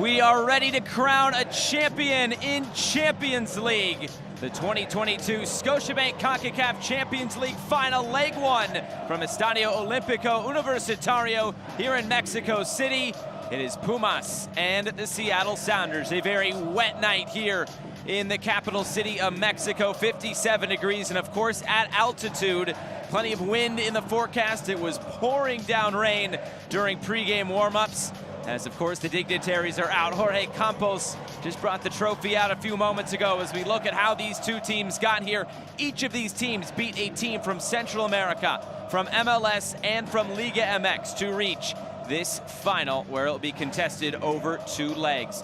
We are ready to crown a champion in Champions League. The 2022 Scotiabank Concacaf Champions League Final, Leg 1 from Estadio Olímpico Universitario here in Mexico City. It is Pumas and the Seattle Sounders. A very wet night here in the capital city of Mexico, 57 degrees, and of course at altitude. Plenty of wind in the forecast. It was pouring down rain during pregame warm-ups. As of course the dignitaries are out. Jorge Campos just brought the trophy out a few moments ago as we look at how these two teams got here. Each of these teams beat a team from Central America, from MLS, and from Liga MX to reach this final where it'll be contested over 2 legs.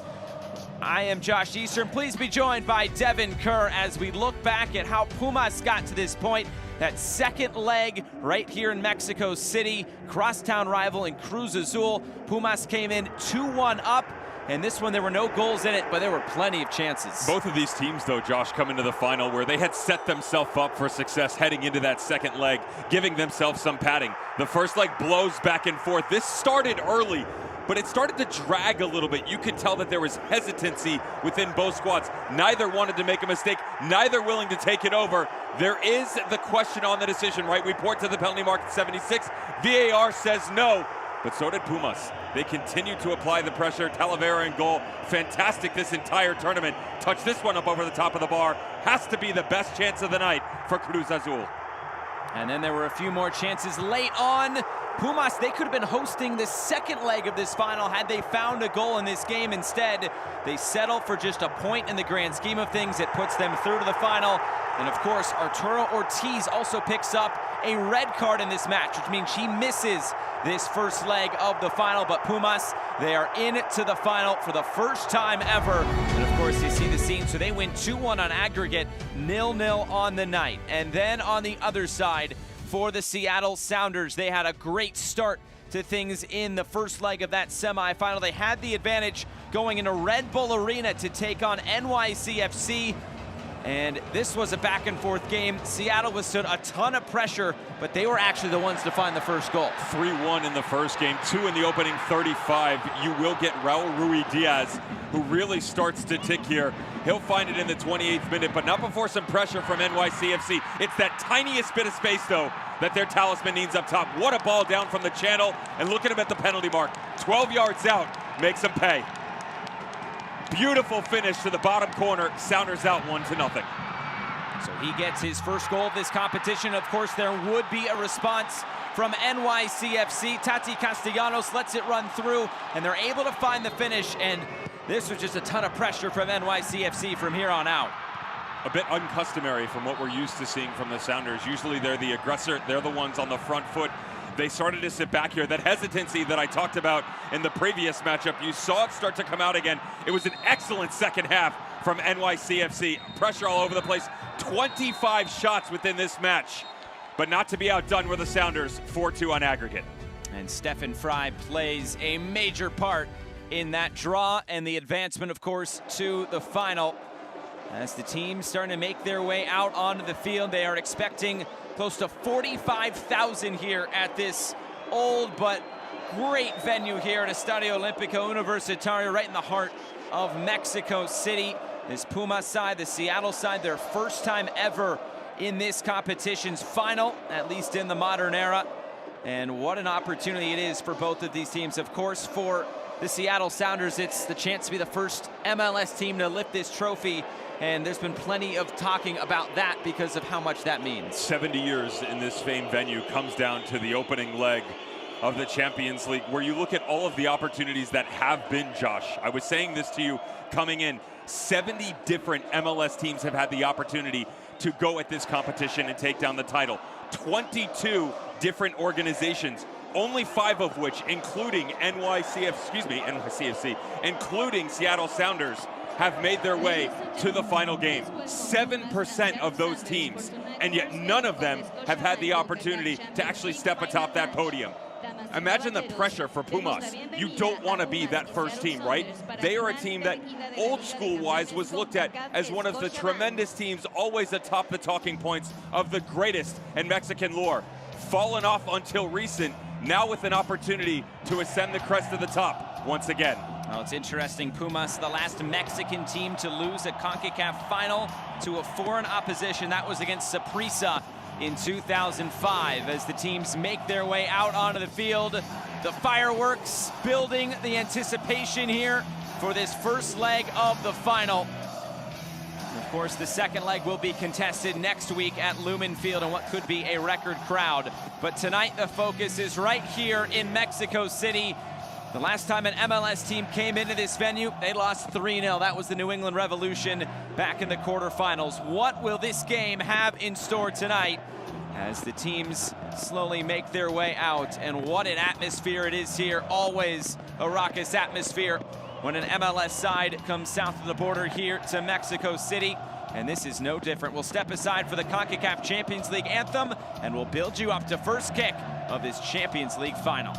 I am Josh Eastern. Please be joined by Devin Kerr as we look back at how Pumas got to this point. That second leg right here in Mexico City, crosstown rival in Cruz Azul. Pumas came in 2-1 up, and this one there were no goals in it, but there were plenty of chances. Both of these teams, though, Josh, come into the final where they had set themselves up for success heading into that second leg, giving themselves some padding. The first leg blows back and forth. This started early, but it started to drag a little bit. You could tell that there was hesitancy within both squads. Neither wanted to make a mistake, neither willing to take it over. There is the question on the decision, right? We report to the penalty mark at 76. VAR says no, but so did Pumas. They continue to apply the pressure. Talavera in goal. Fantastic this entire tournament. Touch this one up over the top of the bar. Has to be the best chance of the night for Cruz Azul. And then there were a few more chances late on. Pumas, they could have been hosting the second leg of this final had they found a goal in this game. Instead, they settle for just a point in the grand scheme of things. It puts them through to the final. And of course, Arturo Ortiz also picks up a red card in this match, which means he misses this first leg of the final. But Pumas, they are into the final for the first time ever. And of course, you see the scene. So they win 2-1 on aggregate, 0-0 on the night. And then on the other side, for the Seattle Sounders, they had a great start to things in the first leg of that semifinal. They had the advantage going into Red Bull Arena to take on NYCFC. And this was a back and forth game. Seattle withstood a ton of pressure, but they were actually the ones to find the first goal. 3-1 in the first game, 2 in the opening 35. You will get Raul Ruidiaz, who really starts to tick here. He'll find it in the 28th minute, but not before some pressure from NYCFC. It's that tiniest bit of space, though, that their talisman needs up top. What a ball down from the channel, and look at him at the penalty mark. 12 yards out, makes him pay. Beautiful finish to the bottom corner. Sounders out 1-0. So he gets his first goal of this competition. Of course, there would be a response from NYCFC. Tati Castellanos lets it run through, and they're able to find the finish. And this was just a ton of pressure from NYCFC from here on out. A bit uncustomary from what we're used to seeing from the Sounders. Usually they're the aggressor. They're the ones on the front foot. They started to sit back here. That hesitancy that I talked about in the previous matchup, you saw it start to come out again. It was an excellent second half from NYCFC. Pressure all over the place. 25 shots within this match, but not to be outdone were the Sounders, 4-2 on aggregate. And Stefan Frei plays a major part in that draw and the advancement, of course, to the final. As the team starting to make their way out onto the field, they are expecting close to 45,000 here at this old but great venue here at Estadio Olímpico Universitario, right in the heart of Mexico City. This Pumas side, the Seattle side, their first time ever in this competition's final, at least in the modern era. And what an opportunity it is for both of these teams. Of course, for the Seattle Sounders, it's the chance to be the first MLS team to lift this trophy. And there's been plenty of talking about that because of how much that means. 70 years in this famed venue comes down to the opening leg of the Champions League, where you look at all of the opportunities that have been, Josh. I was saying this to you coming in. 70 different MLS teams have had the opportunity to go at this competition and take down the title. 22 different organizations, only 5 of which, including NYCFC, including Seattle Sounders, have made their way to the final game. 7% of those teams, and yet none of them have had the opportunity to actually step atop that podium. Imagine the pressure for Pumas. You don't want to be that first team, right? They are a team that old school-wise was looked at as one of the tremendous teams always atop the talking points of the greatest in Mexican lore. Fallen off until recent, now with an opportunity to ascend the crest of the top once again. Well, it's interesting. Pumas, the last Mexican team to lose a Concacaf final to a foreign opposition. That was against Saprissa in 2005. As the teams make their way out onto the field, the fireworks building, the anticipation here for this first leg of the final. Of course, the second leg will be contested next week at Lumen Field in what could be a record crowd. But tonight, the focus is right here in Mexico City. The last time an MLS team came into this venue, they lost 3-0. That was the New England Revolution back in the quarterfinals. What will this game have in store tonight as the teams slowly make their way out? And what an atmosphere it is here. Always a raucous atmosphere when an MLS side comes south of the border here to Mexico City. And this is no different. We'll step aside for the Concacaf Champions League anthem, and we'll build you up to first kick of this Champions League final.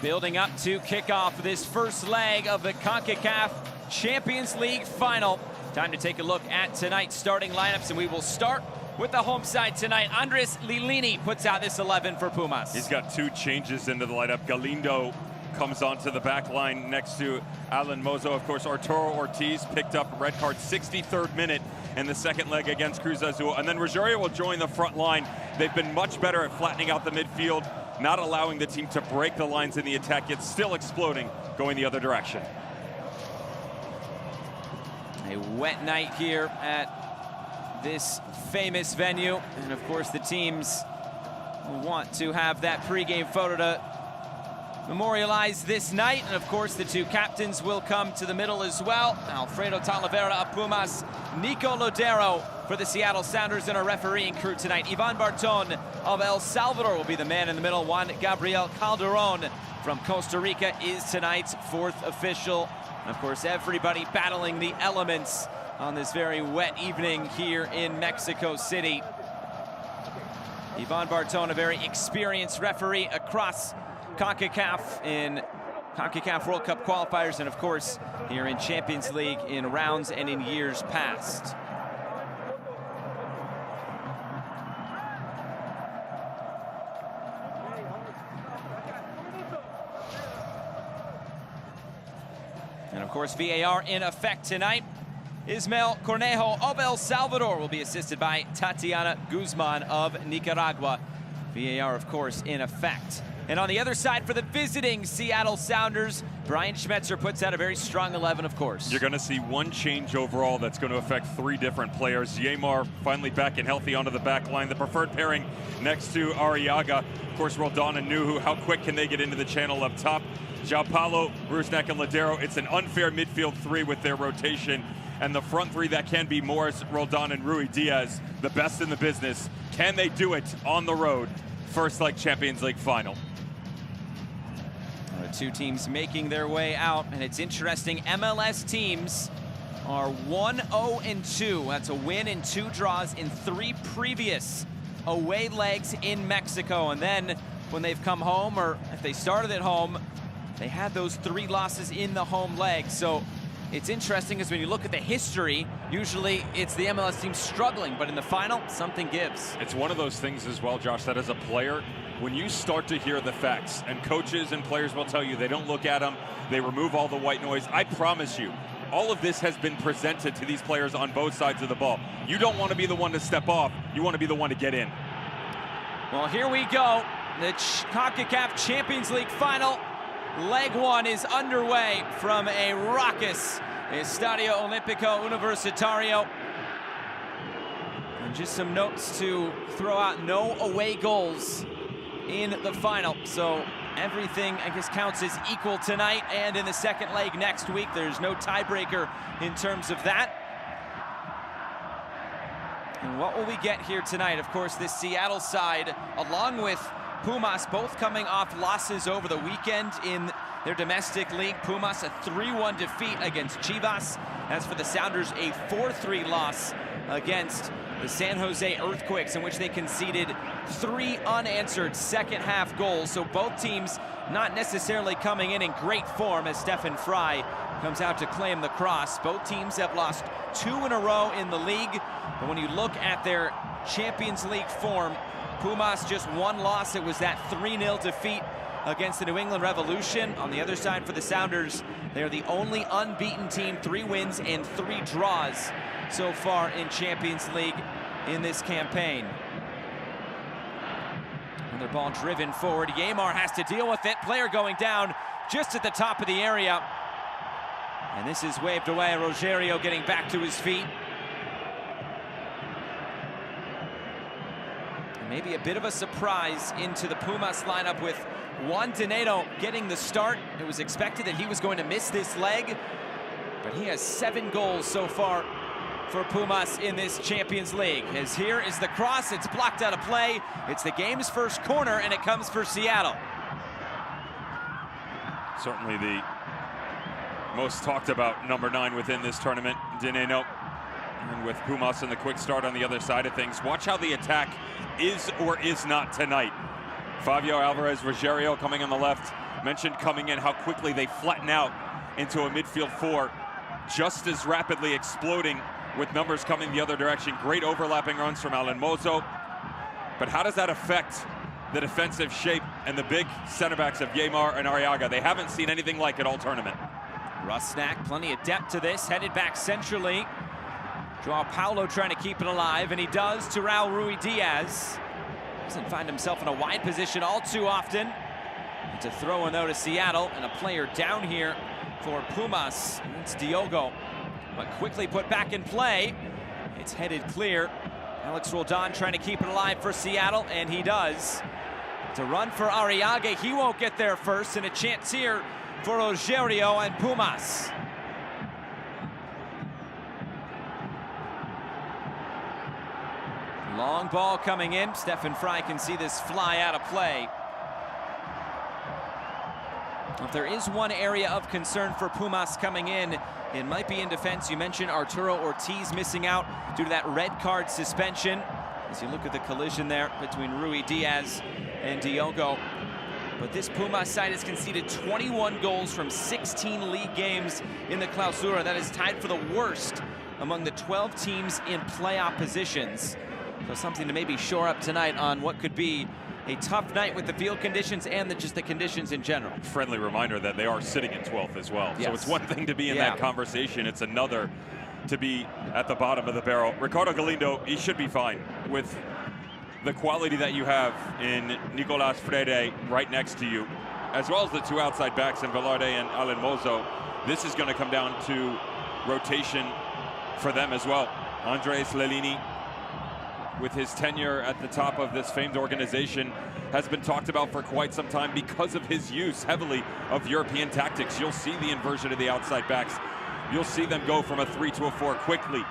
Building up to kick off this first leg of the Concacaf Champions League final. Time to take a look at tonight's starting lineups, and we will start with the home side tonight. Andres Lilini puts out this 11 for Pumas. He's got two changes into the lineup. Galindo comes onto the back line next to Alan Mozo. Of course, Arturo Ortiz picked up a red card 63rd minute in the second leg against Cruz Azul. And then Rogerio will join the front line. They've been much better at flattening out the midfield, not allowing the team to break the lines in the attack, yet still exploding, going the other direction. A wet night here at this famous venue. And of course, the teams want to have that pregame photo to memorialize this night. And of course, the two captains will come to the middle as well. Alfredo Talavera of Pumas, Nico Lodero for the Seattle Sounders, and our refereeing crew tonight. Ivan Barton of El Salvador will be the man in the middle. Juan Gabriel Calderon from Costa Rica is tonight's fourth official. And of course, everybody battling the elements on this very wet evening here in Mexico City. Ivan Barton, a very experienced referee across Concacaf in Concacaf World Cup qualifiers, and of course here in Champions League in rounds and in years past. And of course, VAR in effect tonight. Ismael Cornejo of El Salvador will be assisted by Tatiana Guzman of Nicaragua. VAR, of course, in effect. And on the other side for the visiting Seattle Sounders, Brian Schmetzer puts out a very strong 11, of course. You're going to see one change overall that's going to affect three different players. Yamar finally back and healthy onto the back line. The preferred pairing next to Arriaga. Of course, Roldan and Nuhu. How quick can they get into the channel up top? João Paulo, Rusnak, and Ladero. It's an unfair midfield three with their rotation. And the front three that can be Morris, Roldan, and Rui Diaz, the best in the business. Can they do it on the road? First leg Champions League final. Two teams making their way out, and it's interesting. MLS teams are 1-0-2. That's a win and 2 draws in 3 previous away legs in Mexico. And then when they've come home, or if they started at home, they had those 3 losses in the home leg. So it's interesting because when you look at the history, usually it's the MLS team struggling, but in the final, something gives. It's one of those things as well, Josh, that as a player, when you start to hear the facts, and coaches and players will tell you they don't look at them, they remove all the white noise. I promise you, all of this has been presented to these players on both sides of the ball. You don't want to be the one to step off, you want to be the one to get in. Well, here we go. The Concacaf Champions League final. Leg 1 is underway from a raucous Estadio Olímpico Universitario. And just some notes to throw out: no away goals in the final. So everything, I guess, counts as equal tonight, and in the second leg next week, there's no tiebreaker in terms of that. And what will we get here tonight? Of course, this Seattle side, along with Pumas, both coming off losses over the weekend in their domestic league. Pumas, a 3-1 defeat against Chivas. As for the Sounders, a 4-3 loss against the San Jose Earthquakes, in which they conceded 3 unanswered second-half goals. So both teams not necessarily coming in great form as Stefan Frei comes out to claim the cross. Both teams have lost 2 in a row in the league. But when you look at their Champions League form, Pumas just 1 loss. It was that 3-0 defeat against the New England Revolution. On the other side for the Sounders, they're the only unbeaten team, 3 wins and 3 draws so far in Champions League in this campaign. Another ball driven forward. Yeimar has to deal with it. Player going down just at the top of the area. And this is waved away. Rogerio getting back to his feet. Maybe a bit of a surprise into the Pumas lineup with Juan Donato getting the start. It was expected that he was going to miss this leg, but he has 7 goals so far for Pumas in this Champions League. As here is the cross, it's blocked out of play. It's the game's first corner, and it comes for Seattle. Certainly the most talked about number 9 within this tournament, Donato. And with Pumas and the quick start on the other side of things, watch how the attack is or is not tonight. Fabio Alvarez Rogerio coming on the left, mentioned coming in how quickly they flatten out into a midfield 4, just as rapidly exploding with numbers coming the other direction. Great overlapping runs from Alan Mozo. But how does that affect the defensive shape and the big center backs of Yeimar and Arriaga? They haven't seen anything like it all tournament. Rusnak, plenty of depth to this, headed back centrally. Joao Paulo trying to keep it alive, and he does to Raul Ruidiaz. Doesn't find himself in a wide position all too often. It's a throw in though to Seattle, and a player down here for Pumas. It's Diogo, but quickly put back in play. It's headed clear. Alex Roldan trying to keep it alive for Seattle, and he does. To run for Arriaga, he won't get there first, and a chance here for Rogerio and Pumas. Long ball coming in. Stefan Frei can see this fly out of play. If there is one area of concern for Pumas coming in, it might be in defense. You mentioned Arturo Ortiz missing out due to that red card suspension. As you look at the collision there between Ruidiaz and Diogo. But this Pumas side has conceded 21 goals from 16 league games in the Clausura. That is tied for the worst among the 12 teams in playoff positions. So something to maybe shore up tonight on what could be a tough night with the field conditions and just the conditions in general. Friendly reminder that they are sitting in 12th as well. Yes. So it's one thing to be in that conversation. It's another to be at the bottom of the barrel. Ricardo Galindo, he should be fine with the quality that you have in Nicolas Freire right next to you, as well as the 2 outside backs in Velarde and Alan Mozo. This is going to come down to rotation for them as well. Andres Lelini, with his tenure at the top of this famed organization, has been talked about for quite some time because of his use heavily of European tactics. You'll see the inversion of the outside backs. You'll see them go from a 3 to a 4 quickly.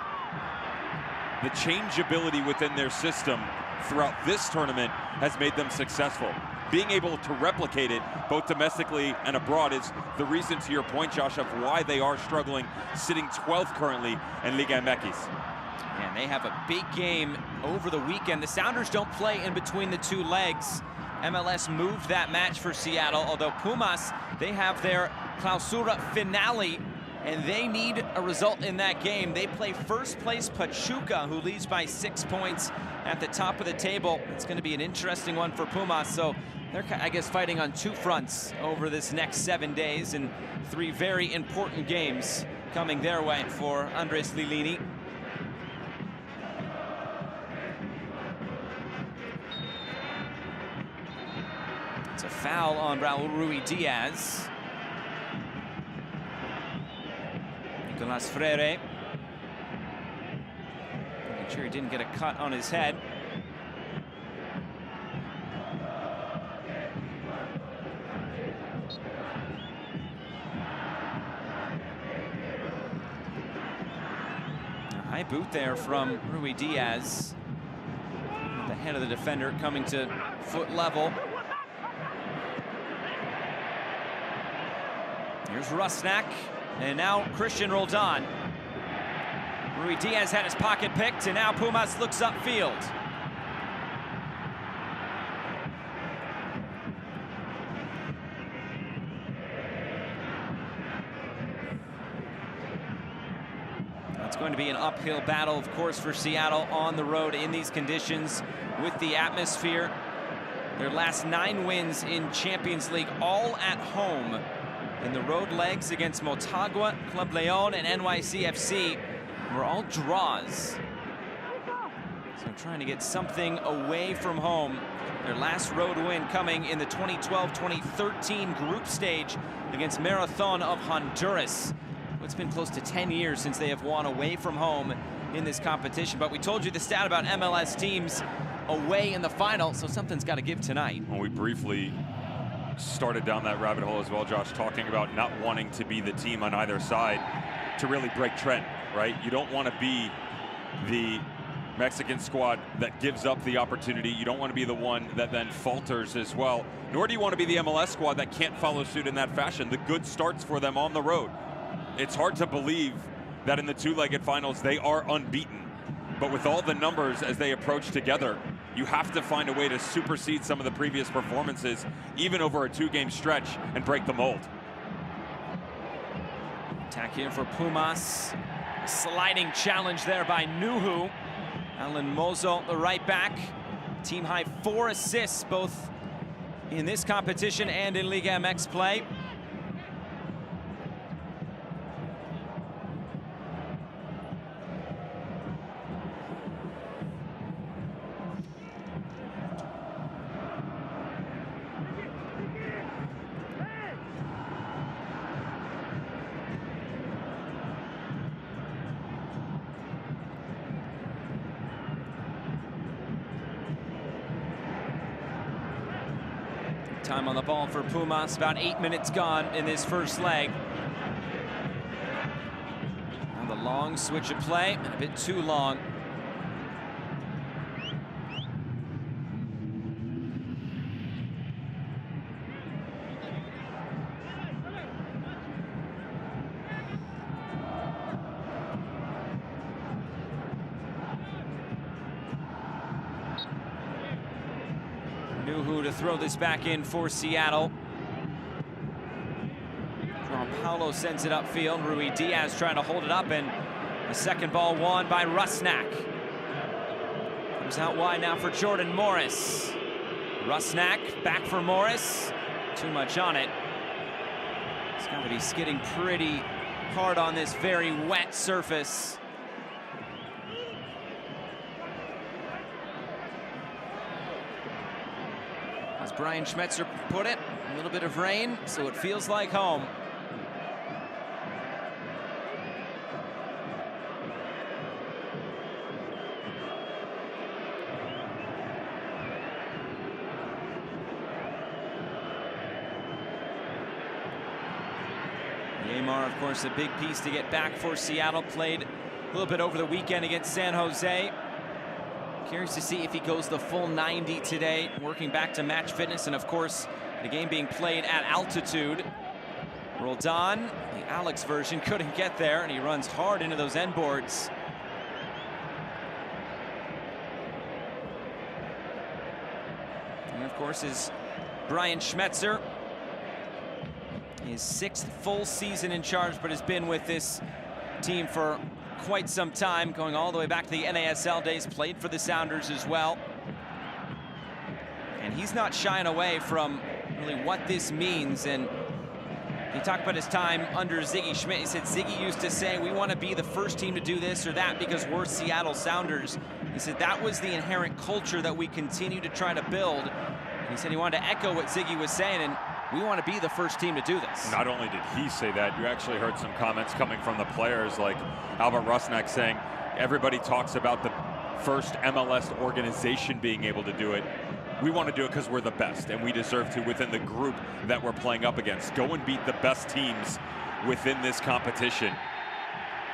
The changeability within their system throughout this tournament has made them successful. Being able to replicate it both domestically and abroad is the reason, to your point, Josh, of why they are struggling, sitting 12th currently in Liga MX. And they have a big game over the weekend. The Sounders don't play in between the 2 legs. MLS moved that match for Seattle, although Pumas, they have their Clausura finale, and they need a result in that game. They play first place Pachuca, who leads by 6 points at the top of the table. It's going to be an interesting one for Pumas, so they're, I guess, fighting on 2 fronts over this next 7 days, and 3 very important games coming their way for Andres Lilini. It's a foul on Raul Ruidiaz. Nicolas Freire Make sure he didn't get a cut on his head. A high boot there from Rui Diaz. The head of the defender coming to foot level. Here's Rusnak, and now Christian Roldan. Rui Diaz had his pocket picked, and now Pumas looks upfield. It's going to be an uphill battle, of course, for Seattle on the road in these conditions with the atmosphere. Their last 9 wins in Champions League, all at home. In the road legs against Motagua, Club Leon, and NYCFC were all draws. So trying to get something away from home. Their last road win coming in the 2012-2013 group stage against Marathon of Honduras. It's been close to 10 years since they have won away from home in this competition. But we told you the stat about MLS teams away in the final, so something's got to give tonight. Well, we briefly started down that rabbit hole as well, Josh, talking about not wanting to be the team on either side to really break trend, right? You don't want to be the Mexican squad that gives up the opportunity. You don't want to be the one that then falters as well, nor do you want to be the MLS squad that can't follow suit in that fashion. The good starts for them on the road. It's hard to believe that in the 2-legged finals they are unbeaten, but with all the numbers as they approach together, you have to find a way to supersede some of the previous performances, even over a 2-game stretch, and break the mold. Attack here for Pumas. A sliding challenge there by Nuhu. Alan Mozo, the right back. Team high 4 assists, both in this competition and in Liga MX play. Time on the ball for Pumas, about 8 minutes gone in this first leg. And the long switch of play, and a bit too long. Nuhu to throw this back in for Seattle. João Paulo sends it upfield. Rui Diaz trying to hold it up, and the second ball won by Rusnak. Comes out wide now for Jordan Morris. Rusnak back for Morris. Too much on it. It's got to be skidding pretty hard on this very wet surface. As Brian Schmetzer put it, a little bit of rain, so it feels like home. Neymar, of course, a big piece to get back for Seattle. Played a little bit over the weekend against San Jose. Curious to see if he goes the full 90 today, working back to match fitness, and of course, the game being played at altitude. Roldan, the Alex version, couldn't get there, and he runs hard into those end boards. And of course is Brian Schmetzer. His 6th full season in charge, but has been with this team for quite some time, going all the way back to the NASL days, played for the Sounders as well. And he's not shying away from really what this means. And he talked about his time under Ziggy Schmidt. He said Ziggy used to say, we want to be the first team to do this or that because we're Seattle Sounders. He said that was the inherent culture that we continue to try to build. And he said he wanted to echo what Ziggy was saying, and we want to be the first team to do this. Not only did he say that, you actually heard some comments coming from the players, like Albert Rusnak saying, everybody talks about the first MLS organization being able to do it. We want to do it because we're the best, and we deserve to within the group that we're playing up against. Go and beat the best teams within this competition.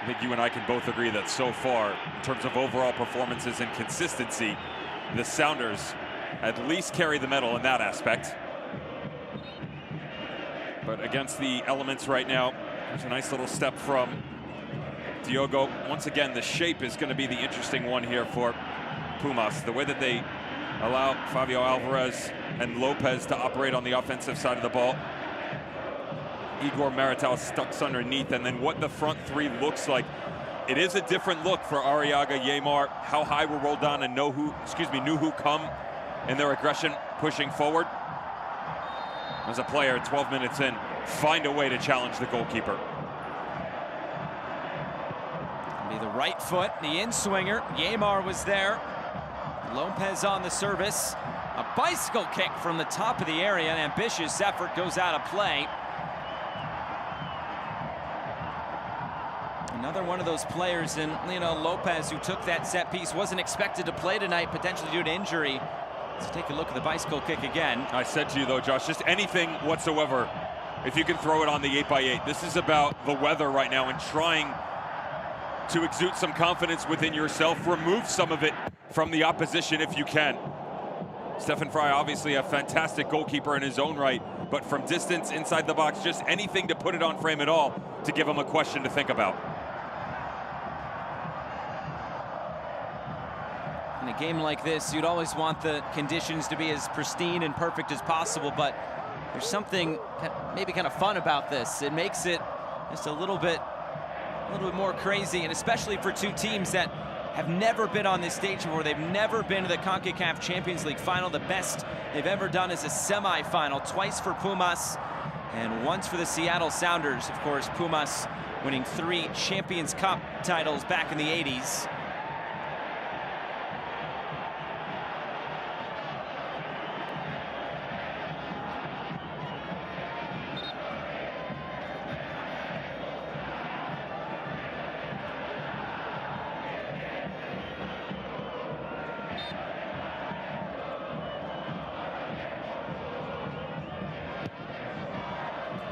I think you and I can both agree that so far, in terms of overall performances and consistency, the Sounders at least carry the medal in that aspect. But against the elements right now, there's a nice little step from Diogo. Once again, the shape is going to be the interesting one here for Pumas. The way that they allow Fabio Alvarez and Lopez to operate on the offensive side of the ball. Igor Marital stuck underneath, and then what the front three looks like. It is a different look for Arriaga, Yeimar. How high will Roldan and Nuhu come in their aggression pushing forward? As a player, 12 minutes in, find a way to challenge the goalkeeper. Be the right foot, the in-swinger. Yeimar was there. Lopez on the service. A bicycle kick from the top of the area. An ambitious effort goes out of play. Another one of those players in, Lopez, who took that set piece, wasn't expected to play tonight, potentially due to injury. Let's take a look at the bicycle kick again. I said to you though, Josh, just anything whatsoever, if you can throw it on the 8x8. This is about the weather right now and trying to exude some confidence within yourself. Remove some of it from the opposition if you can. Stefan Frei, obviously a fantastic goalkeeper in his own right, but from distance, inside the box, just anything to put it on frame at all to give him a question to think about. In a game like this, you'd always want the conditions to be as pristine and perfect as possible, but there's something maybe kind of fun about this. It makes it just a little bit more crazy, and especially for two teams that have never been on this stage before. They've never been to the Concacaf Champions League final. The best they've ever done is a semi-final, twice for Pumas and once for the Seattle Sounders. Of course, Pumas winning 3 Champions Cup titles back in the 80s.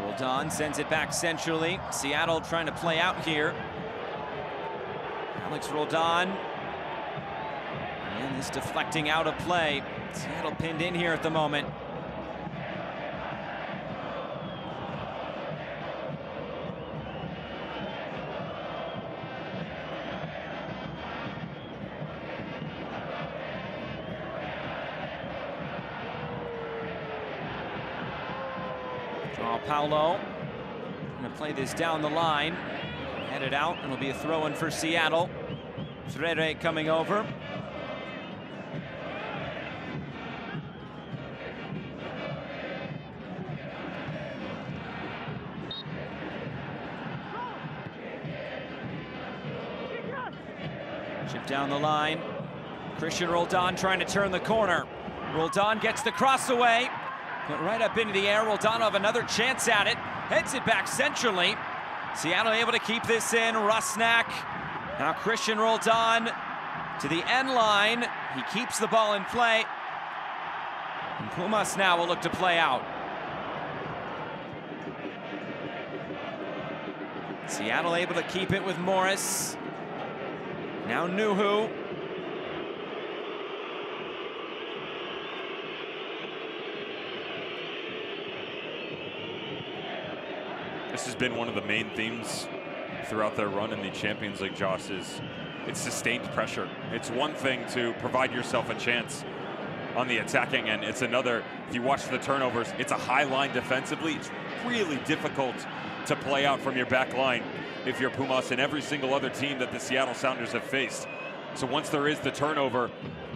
Roldan sends it back centrally. Seattle trying to play out here. Alex Roldan. And this deflecting out of play. Seattle pinned in here at the moment. Paulo going to play this down the line, headed out, and it'll be a throw-in for Seattle. Freire coming over. Chip down the line. Christian Roldan trying to turn the corner. Roldan gets the cross away. Put right up into the air. Roldan have another chance at it. Heads it back centrally. Seattle able to keep this in. Rusnak. Now Christian Roldan to the end line. He keeps the ball in play. And Pumas now will look to play out. Seattle able to keep it with Morris. Now Nuhu. This has been one of the main themes throughout their run in the Champions League, Josh, is it's sustained pressure. It's one thing to provide yourself a chance on the attacking end. It's another, if you watch the turnovers, it's a high line defensively. It's really difficult to play out from your back line if you're Pumas and every single other team that the Seattle Sounders have faced. So once there is the turnover,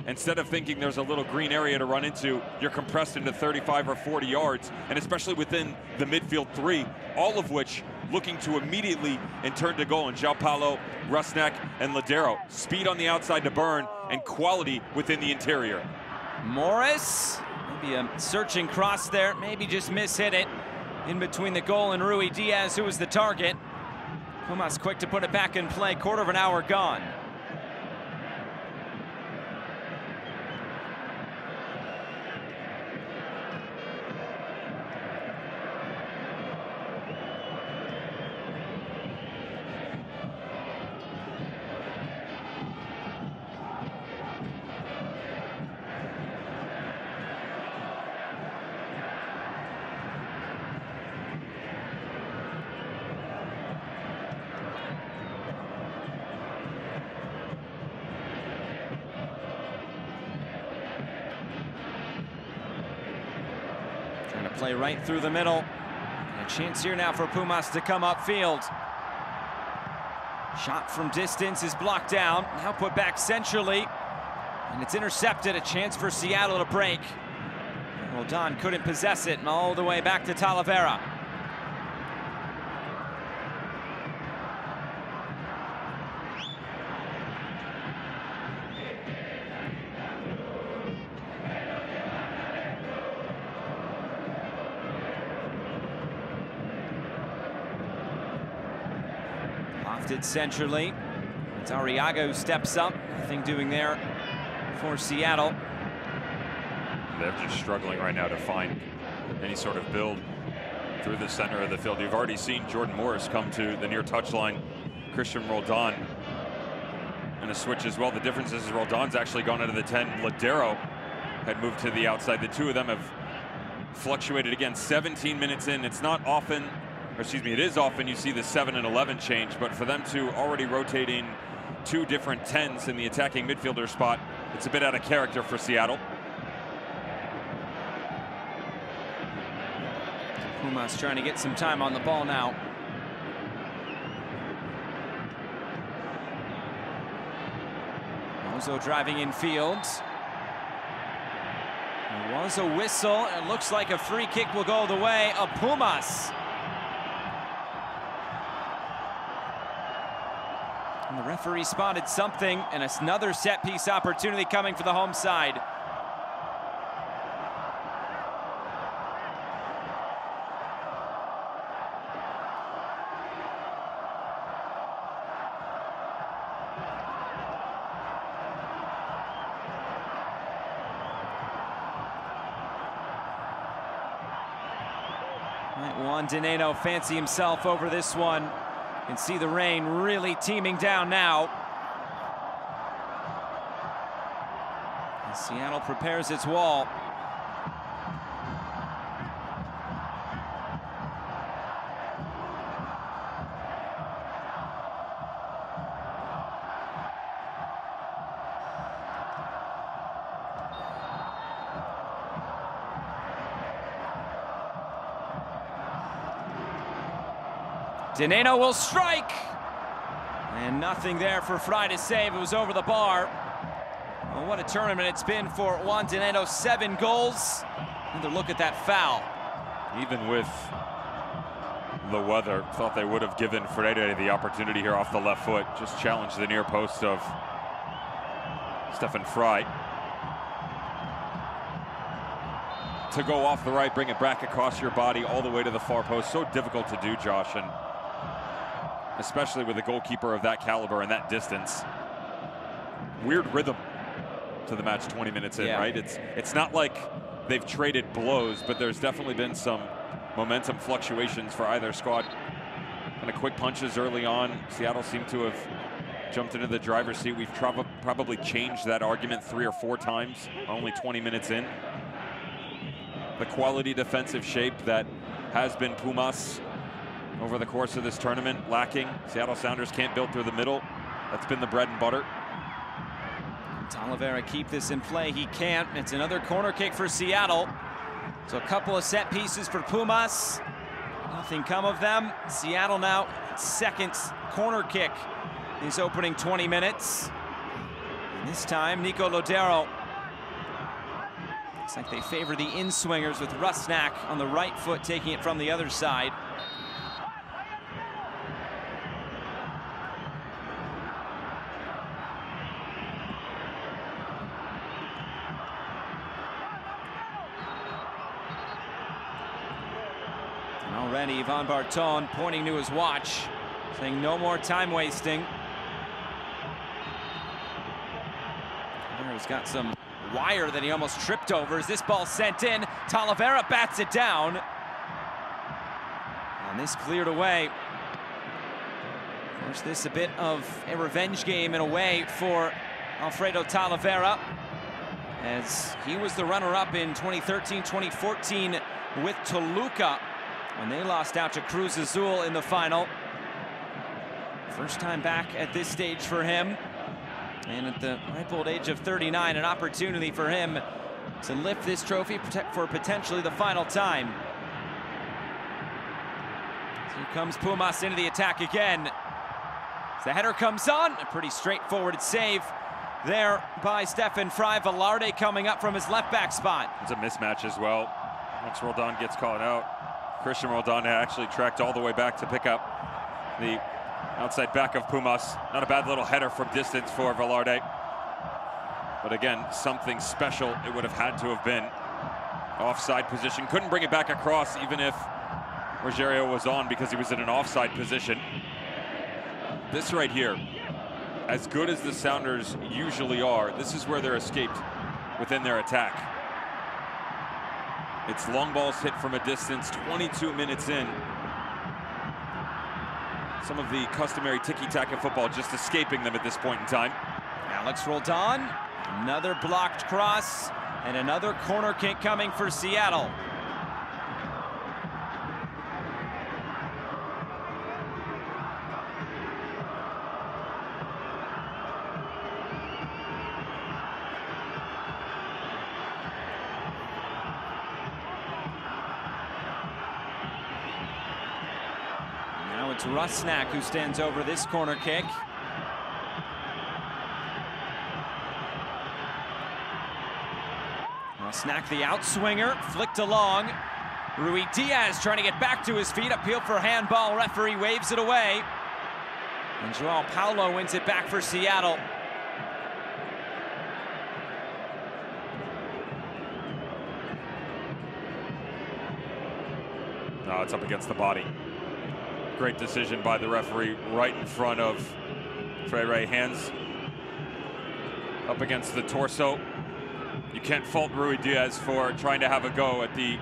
instead of thinking there's a little green area to run into, you're compressed into 35 or 40 yards, and especially within the midfield 3, all of which looking to immediately and turn to goal. And João Paulo, Rusnak, and Ladero. Speed on the outside to burn, and quality within the interior. Morris, maybe a searching cross there, maybe just mishit it. In between the goal and Rui Diaz, who was the target. Pumas quick to put it back in play, quarter of an hour gone. play right through the middle. And a chance here now for Pumas to come upfield. Shot from distance is blocked down. Now put back centrally. And it's intercepted. A chance for Seattle to break. Roldan couldn't possess it, and all the way back to Talavera. Lofted centrally. It's Arriaga who steps up. Nothing doing there for Seattle. They're just struggling right now to find any sort of build through the center of the field. You've already seen Jordan Morris come to the near touchline. Christian Roldan and a switch as well. The difference is Roldan's actually gone into the 10. Ladero had moved to the outside. The two of them have fluctuated again. 17 minutes in. It's not often, or excuse me, it is often you see the 7 and 11 change, but for them to already rotating two different 10s in the attacking midfielder spot, it's a bit out of character for Seattle. Pumas trying to get some time on the ball now. Mozo driving in field. There was a whistle. It looks like a free kick will go the way of Pumas. And the referee spotted something, and another set piece opportunity coming for the home side. Juan Dineno fancy himself over this one. You can see the rain really teeming down now. As Seattle prepares its wall. Dineno will strike! And nothing there for Fry to save. It was over the bar. Well, what a tournament it's been for Juan Dineno. 7 goals. Another look at that foul. Even with the weather, thought they would have given Freire the opportunity here off the left foot. Just challenged the near post of Stefan Fry. To go off the right, bring it back across your body all the way to the far post. So difficult to do, Josh, and especially with a goalkeeper of that caliber and that distance. Weird rhythm to the match 20 minutes in, yeah. Right? It's not like they've traded blows, but there's definitely been some momentum fluctuations for either squad. Kind of quick punches early on. Seattle seemed to have jumped into the driver's seat. We've probably changed that argument 3 or 4 times, only 20 minutes in. The quality defensive shape that has been Pumas over the course of this tournament lacking. Seattle Sounders can't build through the middle. That's been the bread and butter. Talavera keep this in play. He can't. It's another corner kick for Seattle. So a couple of set pieces for Pumas. Nothing come of them. Seattle now second corner kick these opening 20 minutes. And this time, Nico Lodero. Looks like they favor the in-swingers with Rusnak on the right foot taking it from the other side. And already Ivan Barton pointing to his watch, saying no more time wasting. He's got some wire that he almost tripped over. As this ball sent in, Talavera bats it down. And this cleared away. Of course, this a bit of a revenge game in a way for Alfredo Talavera, as he was the runner-up in 2013-2014 with Toluca when they lost out to Cruz Azul in the final. First time back at this stage for him. And at the ripe old age of 39, an opportunity for him to lift this trophy for potentially the final time. Here comes Pumas into the attack again. As the header comes on, a pretty straightforward save there by Stefan Frey. Velarde coming up from his left back spot. It's a mismatch as well. Once Roldan gets caught out, Christian Roldan actually tracked all the way back to pick up the outside back of Pumas. Not a bad little header from distance for Velarde. But again, something special it would have had to have been. Offside position, couldn't bring it back across even if Rogerio was on because he was in an offside position. This right here, as good as the Sounders usually are, this is where they're escaped within their attack. It's long balls hit from a distance, 22 minutes in. Some of the customary tiki-taka football just escaping them at this point in time. Alex Roldan, another blocked cross, and another corner kick coming for Seattle. Now it's Rusnak who stands over this corner kick. Rusnak, the outswinger, flicked along. Rui Diaz trying to get back to his feet. Appeal for handball. Referee waves it away. And Joao Paulo wins it back for Seattle. No, it's up against the body. Great decision by the referee right in front of Freire. Hands up against the torso. You can't fault Rui Diaz for trying to have a go at the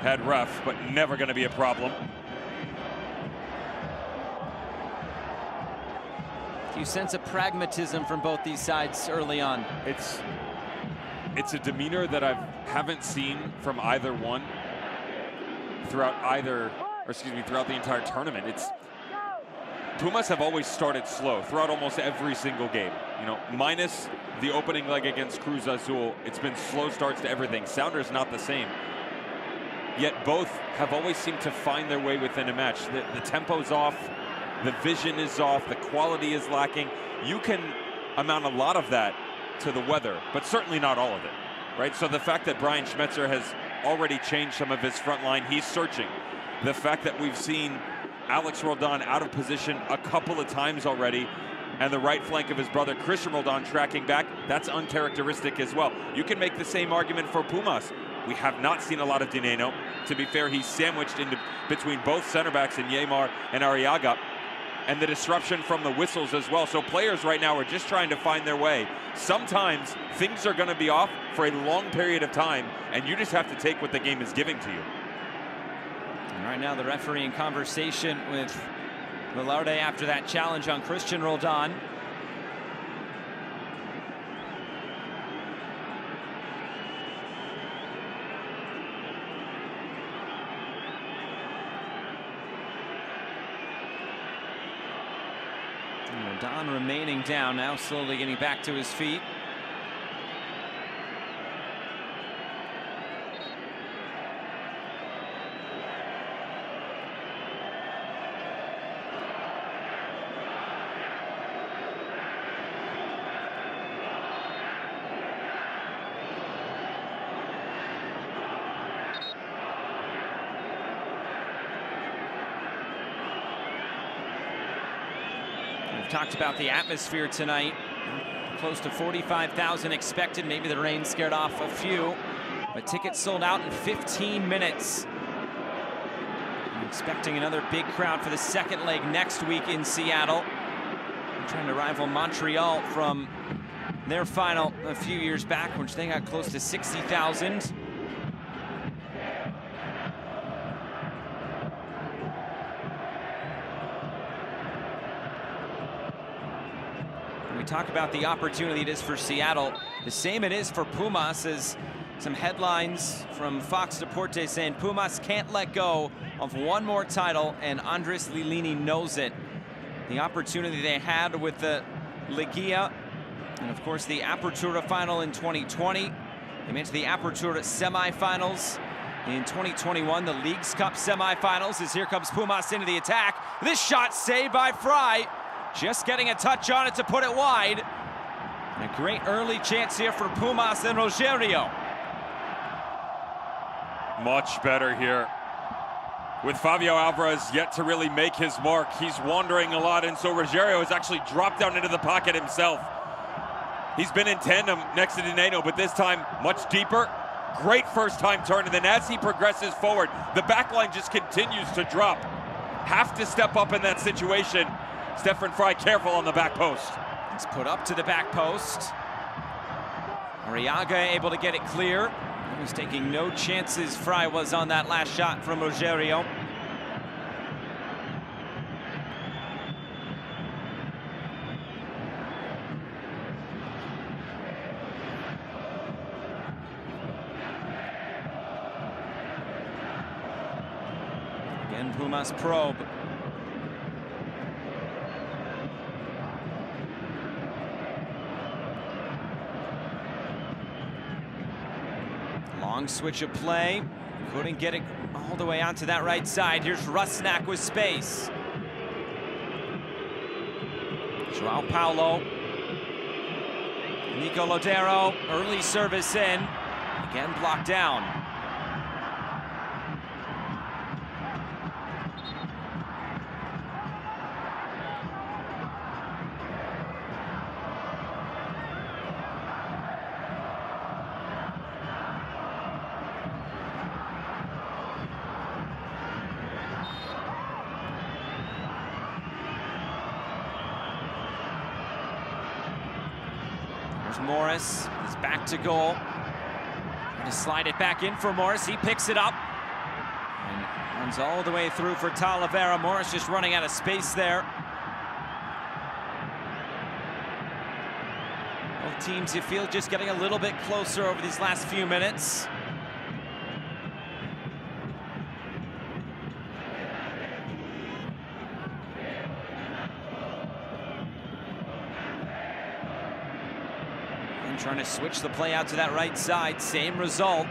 head ref, but never going to be a problem. Do you sense a pragmatism from both these sides early on? It's a demeanor that I haven't seen from either one throughout the entire tournament. Pumas have always started slow throughout almost every single game. You know, minus the opening leg against Cruz Azul, it's been slow starts to everything. Sounders not the same. Yet both have always seemed to find their way within a match. The tempo's off, the vision is off, the quality is lacking. You can amount a lot of that to the weather, but certainly not all of it, right? So the fact that Brian Schmetzer has already changed some of his front line, he's searching. The fact that we've seen Alex Roldan out of position a couple of times already, and the right flank of his brother Christian Roldan tracking back, that's uncharacteristic as well. You can make the same argument for Pumas. We have not seen a lot of Dineno. To be fair, he's sandwiched into between both center backs in Yeimar and Arriaga, and the disruption from the whistles as well. So players right now are just trying to find their way. Sometimes things are going to be off for a long period of time, and you just have to take what the game is giving to you. And right now the referee in conversation with Velarde after that challenge on Christian Roldan. Roldan remaining down now, slowly getting back to his feet. We've talked about the atmosphere tonight. Close to 45,000 expected. Maybe the rain scared off a few, but tickets sold out in 15 minutes. I'm expecting another big crowd for the second leg next week in Seattle. They're trying to rival Montreal from their final a few years back, which they got close to 60,000. Talk about the opportunity it is for Seattle. The same it is for Pumas, as some headlines from Fox Deportes saying Pumas can't let go of one more title, and Andres Lilini knows it. The opportunity they had with the Liguilla, and of course the Apertura final in 2020. They made it to the Apertura semifinals in 2021, the Leagues Cup semifinals, as here comes Pumas into the attack. This shot saved by Fry. Just getting a touch on it to put it wide. And a great early chance here for Pumas and Rogerio. Much better here. With Fabio Alvarez yet to really make his mark, he's wandering a lot, and so Rogerio has actually dropped down into the pocket himself. He's been in tandem next to Dineno, but this time much deeper. Great first time turn, and then as he progresses forward, the back line just continues to drop. Have to step up in that situation. Stefan Fry careful on the back post. It's put up to the back post. Arriaga able to get it clear. He was taking no chances, Fry was, on that last shot from Rogerio. Again, Pumas probe. Long switch of play. Couldn't get it all the way onto that right side. Here's Rusnak with space. Joao Paulo. Nico Lodero. Early service in. Again blocked down. There's Morris, he's back to goal. Going to slide it back in for Morris, he picks it up. And runs all the way through for Talavera. Morris just running out of space there. Both teams, you feel, just getting a little bit closer over these last few minutes. Trying to switch the play out to that right side, same result.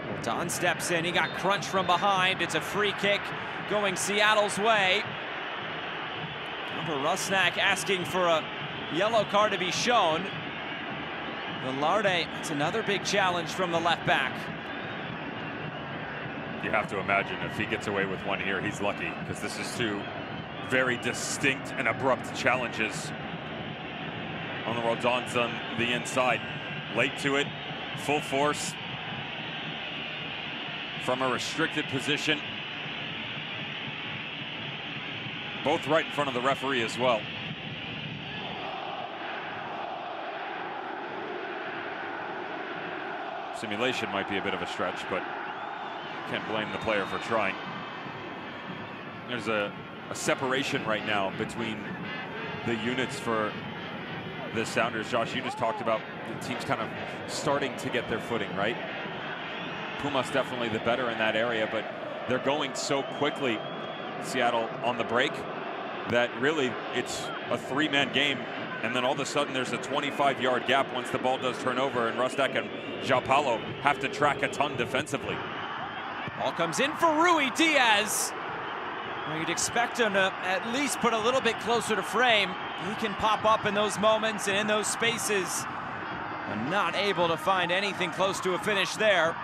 Well, Don steps in, he got crunched from behind. It's a free kick going Seattle's way. Rusnak asking for a yellow card to be shown. Velarde, it's another big challenge from the left back. You have to imagine if he gets away with one here, he's lucky, because this is two very distinct and abrupt challenges on the Rodons on the inside. Late to it, full force from a restricted position. Both right in front of the referee as well. Simulation might be a bit of a stretch, but can't blame the player for trying. There's a separation right now between the units for the Sounders. Josh, you just talked about the teams kind of starting to get their footing, right? Pumas definitely the better in that area, but they're going so quickly, Seattle on the break, that really it's a three-man game, and then all of a sudden there's a 25-yard gap once the ball does turn over, and Rusnak and Joao Paulo have to track a ton defensively. Ball comes in for Rui Diaz. Well, you'd expect him to at least put a little bit closer to frame. He can pop up in those moments and in those spaces. And not able to find anything close to a finish there.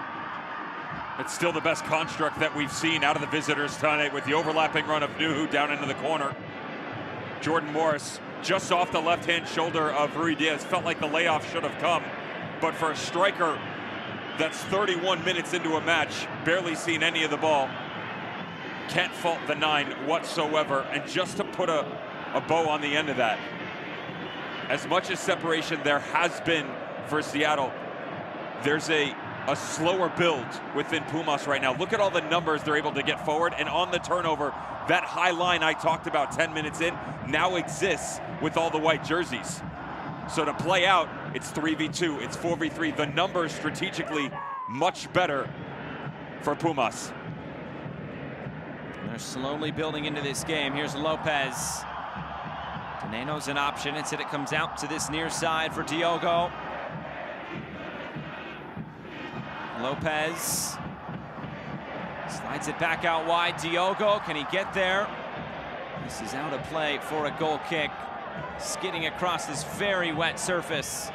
It's still the best construct that we've seen out of the visitors tonight, with the overlapping run of Nuhu down into the corner. Jordan Morris just off the left-hand shoulder of Rui Diaz. Felt like the layoff should have come. But for a striker that's 31 minutes into a match, barely seen any of the ball. Can't fault the 9 whatsoever. And just to put a bow on the end of that, as much as separation there has been for Seattle, there's a slower build within Pumas right now. Look at all the numbers they're able to get forward, and on the turnover, that high line I talked about 10 minutes in now exists with all the white jerseys. So to play out, it's 3v2, it's 4v3. The numbers strategically much better for Pumas. They're slowly building into this game. Here's Lopez. Dineno's an option. Instead it comes out to this near side for Diogo. Lopez slides it back out wide. Diogo, can he get there? This is out of play for a goal kick. Skidding across this very wet surface.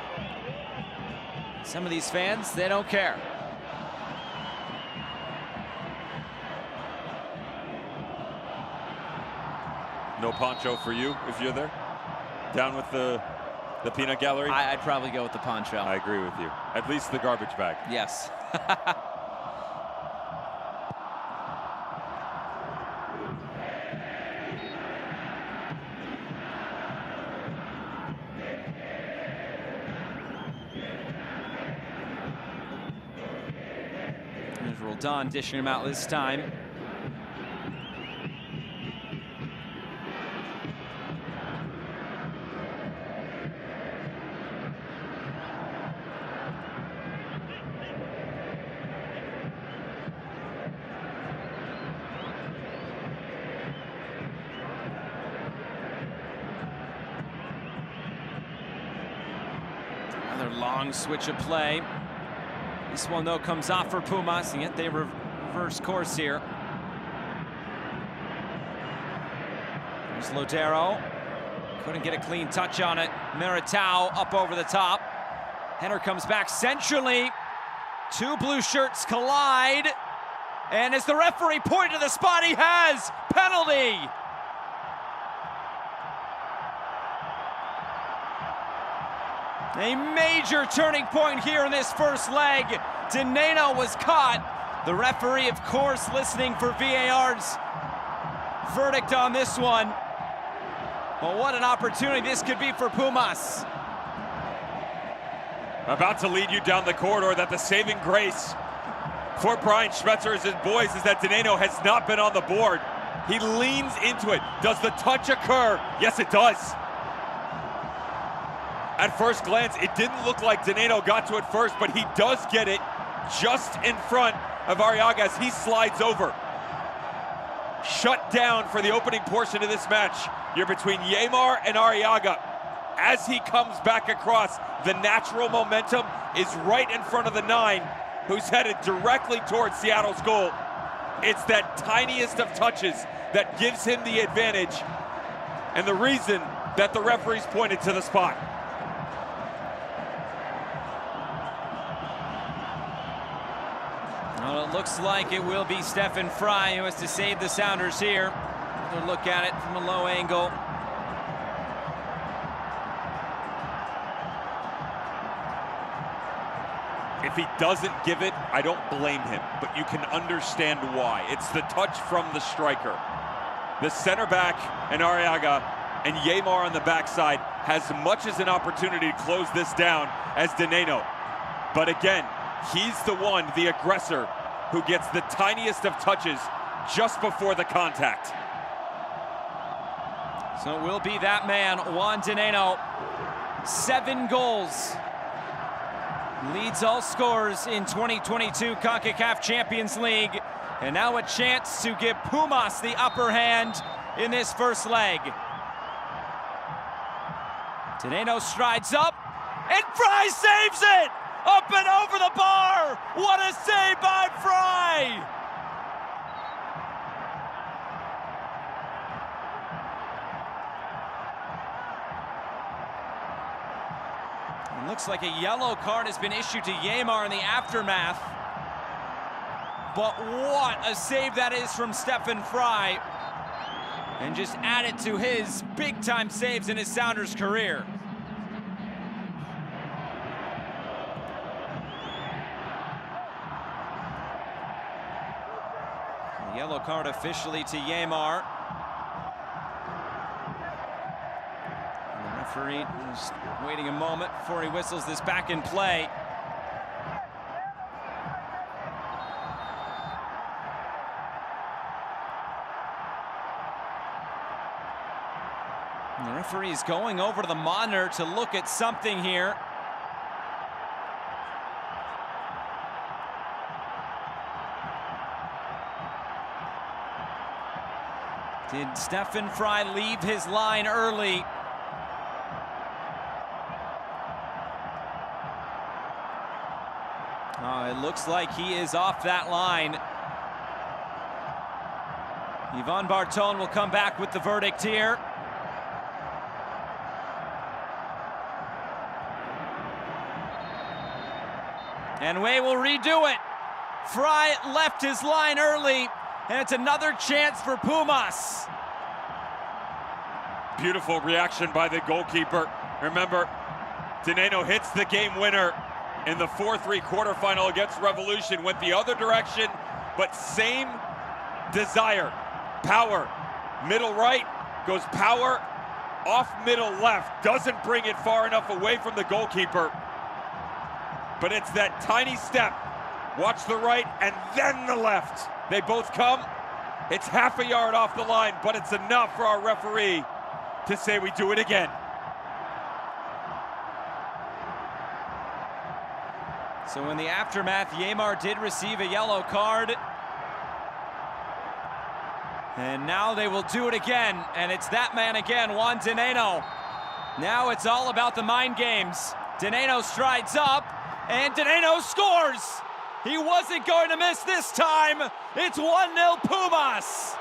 Some of these fans, they don't care. No poncho for you if you're there? Down with the peanut gallery? I'd probably go with the poncho. I agree with you. At least the garbage bag. Yes. There's Roldan dishing him out this time. Another long switch of play. This one, though, comes off for Pumas, and yet they reverse course here. There's Lodero. Couldn't get a clean touch on it. Meritao up over the top. Header comes back centrally. Two blue shirts collide. And as the referee pointed to the spot, he has penalty. A major turning point here in this first leg. Dineno was caught. The referee, of course, listening for VAR's verdict on this one. Well, what an opportunity this could be for Pumas. About to lead you down the corridor that the saving grace for Brian Schmetzer and boys is that Dineno has not been on the board. He leans into it. Does the touch occur? Yes, it does. At first glance, it didn't look like Dineno got to it first, but he does get it just in front of Arriaga as he slides over. Shut down for the opening portion of this match. You're between Yeimar and Arriaga. As he comes back across, the natural momentum is right in front of the 9, who's headed directly towards Seattle's goal. It's that tiniest of touches that gives him the advantage, and the reason that the referees pointed to the spot. Well, it looks like it will be Stefan Fry who has to save the Sounders here. Another look at it from a low angle. If he doesn't give it, I don't blame him, but you can understand why. It's the touch from the striker. The center back and Arriaga and Yeimar on the backside has as much as an opportunity to close this down as Dineno. But again, he's the one, the aggressor, who gets the tiniest of touches just before the contact. So it will be that man, Juan Dineno. 7 goals. Leads all scorers in 2022 Concacaf Champions League. And now a chance to give Pumas the upper hand in this first leg. Dineno strides up, and Fry saves it! Up and over the bar! What a save by Fry! It looks like a yellow card has been issued to Yeimar in the aftermath. But what a save that is from Stefan Fry. And just add it to his big-time saves in his Sounders career. A yellow card officially to Yeimar. And the referee just waiting a moment before he whistles this back in play. And the referee is going over to the monitor to look at something here. Did Stefan Fry leave his line early? It looks like he is off that line. Yvonne Barton will come back with the verdict here. And Way will redo it. Fry left his line early, and it's another chance for Pumas. Beautiful reaction by the goalkeeper. Remember, Dineno hits the game winner in the 4-3 quarterfinal against Revolution. Went the other direction, but same desire. Power, middle right, goes power, off middle left. Doesn't bring it far enough away from the goalkeeper. But it's that tiny step. Watch the right and then the left. They both come. It's half a yard off the line, but it's enough for our referee to say we do it again. So in the aftermath, Yemar did receive a yellow card. And now they will do it again, and it's that man again, Juan Dineno. Now it's all about the mind games. Dineno strides up, and Dineno scores! He wasn't going to miss this time. It's 1-0 Pumas.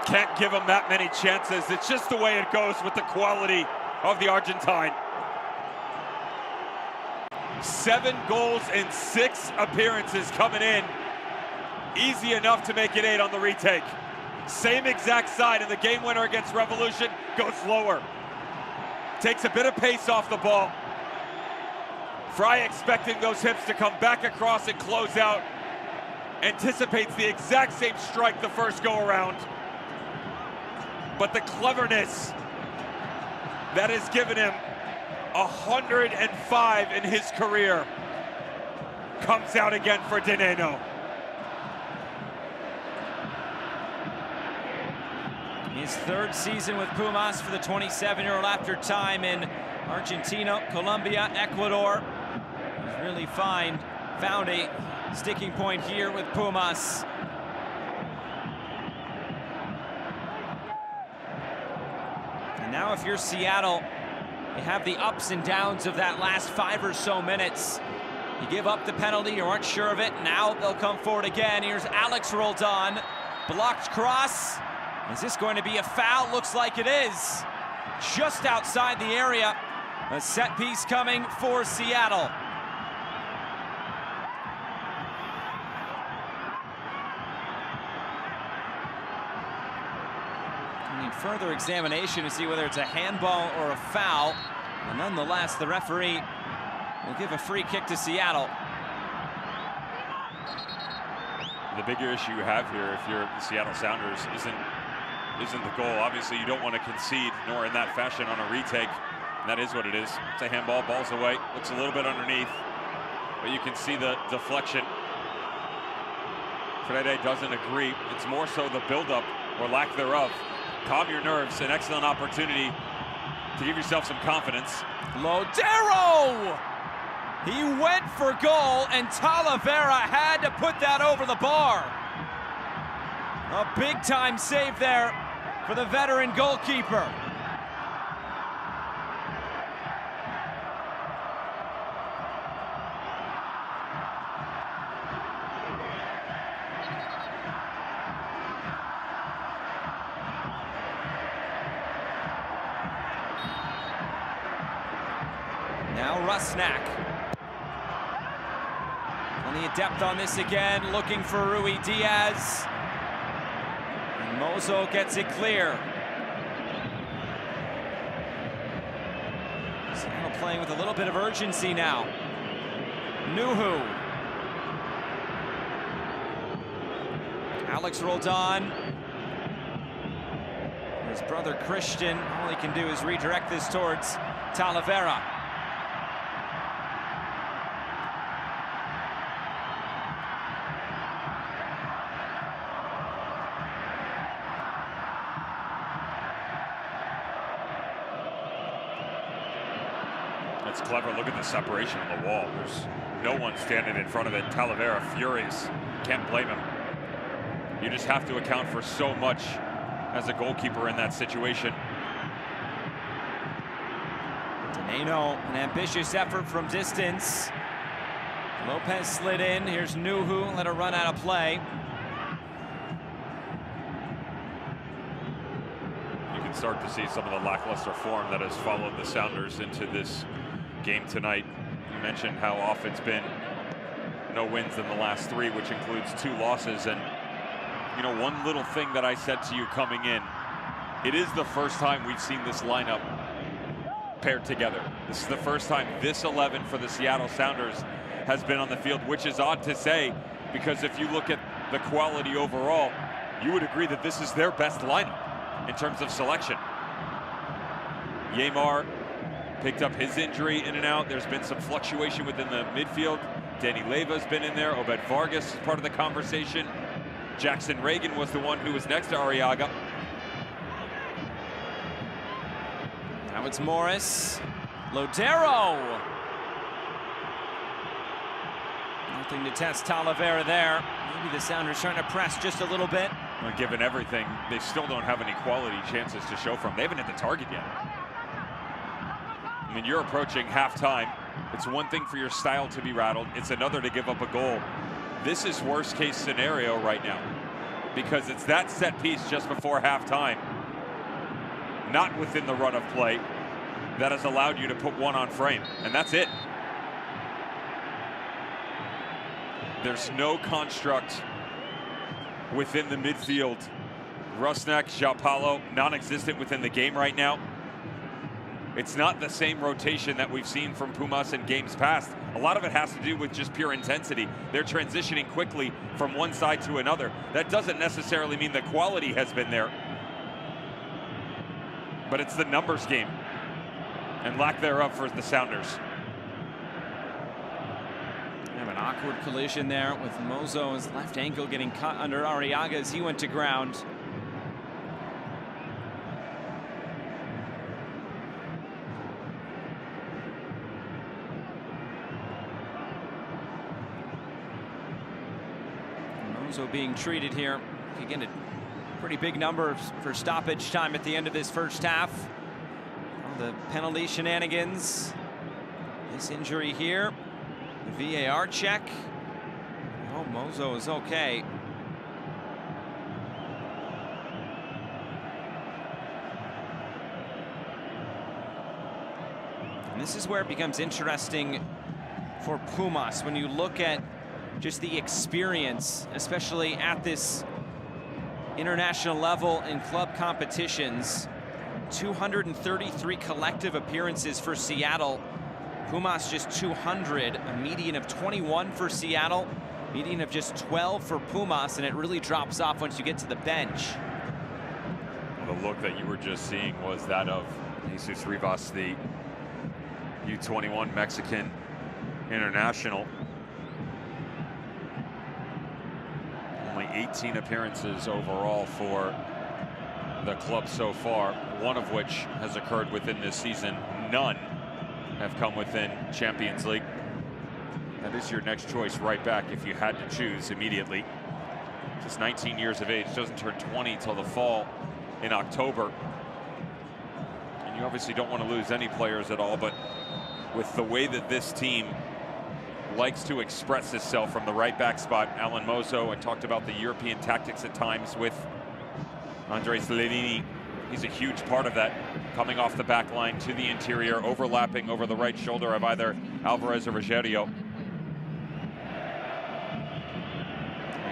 Can't give him that many chances. It's just the way it goes with the quality of the Argentine. 7 goals in 6 appearances coming in. Easy enough to make it 8 on the retake. Same exact side, and the game winner against Revolution goes lower. Takes a bit of pace off the ball. Fry expecting those hips to come back across and close out. Anticipates the exact same strike the first go around. But the cleverness that has given him 105 in his career comes out again for Dineno. His 3rd season with Pumas for the 27-year-old after time in Argentina, Colombia, Ecuador. He's really found a sticking point here with Pumas. Now if you're Seattle, you have the ups and downs of that last 5 or so minutes. You give up the penalty, you aren't sure of it. Now they'll come forward again. Here's Alex Roldan. Blocked cross. Is this going to be a foul? Looks like it is. Just outside the area. A set piece coming for Seattle. Further examination to see whether it's a handball or a foul. And nonetheless, the referee will give a free kick to Seattle. The bigger issue you have here, if you're the Seattle Sounders, isn't the goal. Obviously, you don't want to concede, nor in that fashion on a retake. And that is what it is. It's a handball, ball's away. Looks a little bit underneath, but you can see the deflection. Freire doesn't agree. It's more so the buildup, or lack thereof. Calm your nerves, an excellent opportunity to give yourself some confidence. Lodero! He went for goal, and Talavera had to put that over the bar. A big-time save there for the veteran goalkeeper. Now Rusnak. Plenty of depth on this again, looking for Rui Diaz. And Mozo gets it clear. Seattle playing with a little bit of urgency now. Nuhu. Alex Roldan. His brother Christian, all he can do is redirect this towards Talavera. That's clever. Look at the separation on the wall. There's no one standing in front of it. Talavera furious. Can't blame him. You just have to account for so much as a goalkeeper in that situation. Deneno, an ambitious effort from distance. Lopez slid in. Here's Nuhu, let her run out of play. You can start to see some of the lackluster form that has followed the Sounders into this game tonight. You mentioned how off it's been. No wins in the last 3, which includes 2 losses. And, you know, one little thing that I said to you coming in, it is the first time we've seen this lineup paired together. This is the first time this 11 for the Seattle Sounders has been on the field, which is odd to say, because if you look at the quality overall, you would agree that this is their best lineup in terms of selection. Yeimar picked up his injury in and out. There's been some fluctuation within the midfield. Danny Leiva's been in there. Obed Vargas is part of the conversation. Jackson Reagan was the one who was next to Arriaga. Now it's Morris. Lodero. Nothing to test Talavera there. Maybe the Sounders trying to press just a little bit. Well, given everything, they still don't have any quality chances to show from. They haven't hit the target yet. I mean, you're approaching halftime. It's one thing for your style to be rattled. It's another to give up a goal. This is worst case scenario right now, because it's that set piece just before halftime, not within the run of play, that has allowed you to put one on frame, and that's it. There's no construct within the midfield. Rusnak, João Paulo, non-existent within the game right now. It's not the same rotation that we've seen from Pumas in games past. A lot of it has to do with just pure intensity. They're transitioning quickly from one side to another. That doesn't necessarily mean the quality has been there, but it's the numbers game and lack thereof for the Sounders. Have an awkward collision there with Mozo's left ankle getting cut under Arriaga as he went to ground. Mozo being treated here. Again, a pretty big number for stoppage time at the end of this first half. All the penalty shenanigans. This injury here. The VAR check. Oh, Mozo is okay. And this is where it becomes interesting for Pumas when you look at just the experience, especially at this international level in club competitions. 233 collective appearances for Seattle. Pumas just 200, a median of 21 for Seattle, median of just 12 for Pumas, and it really drops off once you get to the bench. The look that you were just seeing was that of Jesus Rivas, the U21 Mexican international. Only 18 appearances overall for the club so far, one of which has occurred within this season. None have come within Champions League. That is your next choice right back if you had to choose immediately. Just 19 years of age, doesn't turn 20 till the fall in October. And you obviously don't want to lose any players at all, but with the way that this team likes to express itself from the right back spot, Alan Mozo, I talked about the European tactics at times with Andres Lenini. He's a huge part of that, coming off the back line to the interior, overlapping over the right shoulder of either Alvarez or Rogério.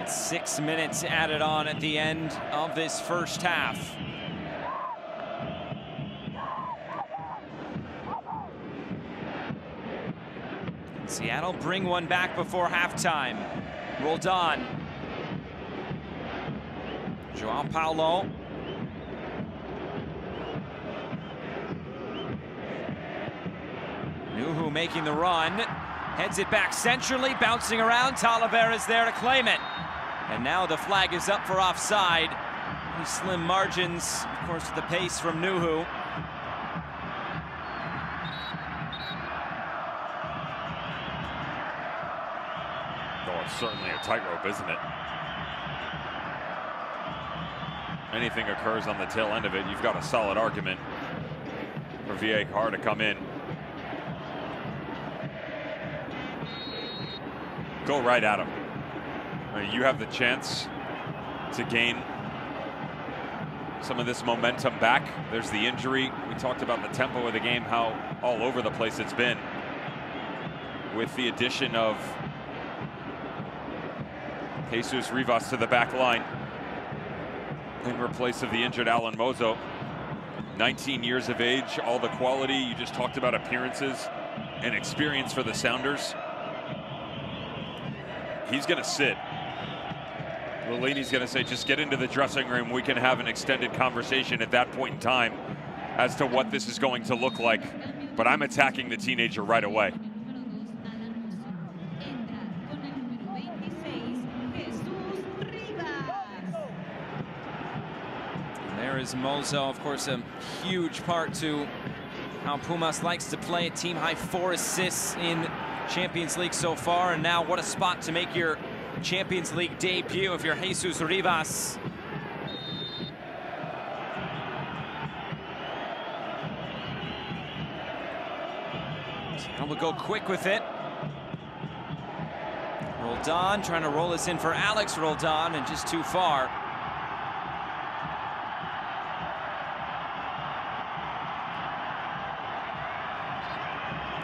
It's 6 minutes added on at the end of this first half. Seattle bring one back before halftime. Roldan. João Paulo. Nuhu making the run, heads it back centrally, bouncing around. Talavera's there to claim it. And now the flag is up for offside. These slim margins, of course, with the pace from Nuhu. Oh, it's certainly a tightrope, isn't it? Anything occurs on the tail end of it, you've got a solid argument for VAR to come in. Go right at him. I mean, you have the chance to gain some of this momentum back. There's the injury. We talked about the tempo of the game, how all over the place it's been. With the addition of Jesus Rivas to the back line in replace of the injured Alan Mozo. 19 years of age, all the quality. You just talked about appearances and experience for the Sounders. He's going to sit. Lillini's going to say, just get into the dressing room. We can have an extended conversation at that point in time as to what this is going to look like. But I'm attacking the teenager right away. There is Mozo, of course, a huge part to how Pumas likes to play. A team-high 4 assists in Champions League so far, and now what a spot to make your Champions League debut if you're Jesus Rivas. Seattle will go quick with it. Roldan trying to roll this in for Alex Roldan, and just too far.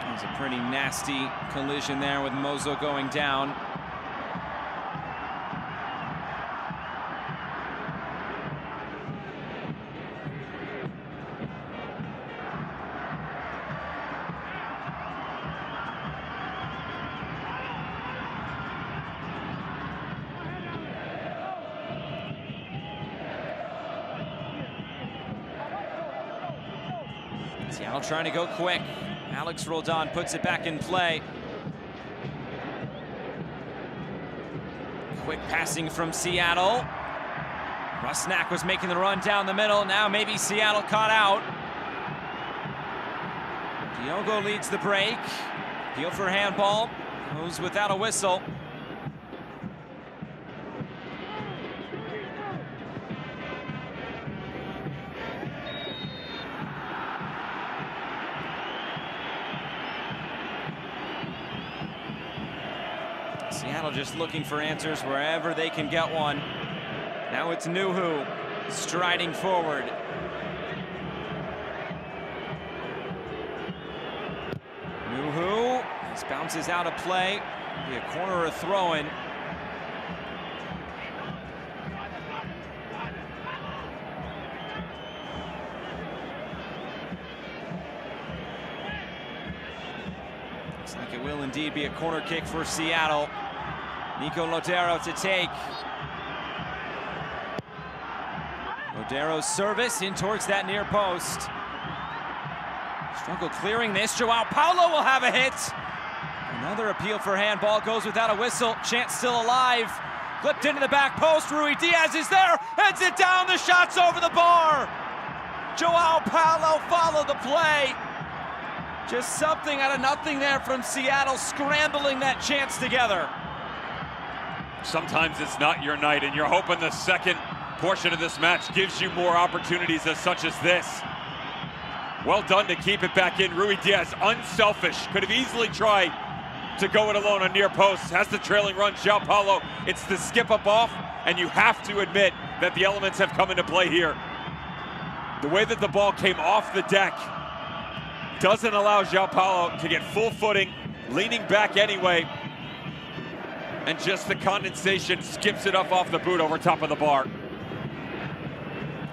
It was a pretty nasty collision there with Mozo going down. Seattle trying to go quick. Alex Roldan puts it back in play. Quick passing from Seattle. Rusnak was making the run down the middle. Now maybe Seattle caught out. Diogo leads the break. Appeal for handball. Goes without a whistle. Seattle just looking for answers wherever they can get one. Now it's Nuhu striding forward. Nuhu, this bounces out of play. Be a corner or a throw-in. Looks like it will indeed be a corner kick for Seattle. Nico Lodero to take. Lodero's service in towards that near post. Struggle clearing this. Joao Paulo will have a hit. Another appeal for handball goes without a whistle. Chance still alive. Flipped into the back post. Rui Diaz is there. Heads it down. The shot's over the bar. Joao Paulo followed the play. Just something out of nothing there from Seattle, scrambling that chance together. Sometimes it's not your night, and you're hoping the second portion of this match gives you more opportunities as such as this. Well done to keep it back in. Rui Diaz, unselfish, could have easily tried to go it alone on near post. Has the trailing run, Joao Paulo. It's the skip up off, and you have to admit that the elements have come into play here. The way that the ball came off the deck doesn't allow Joao Paulo to get full footing, leaning back anyway. And just the condensation skips it up off the boot over top of the bar.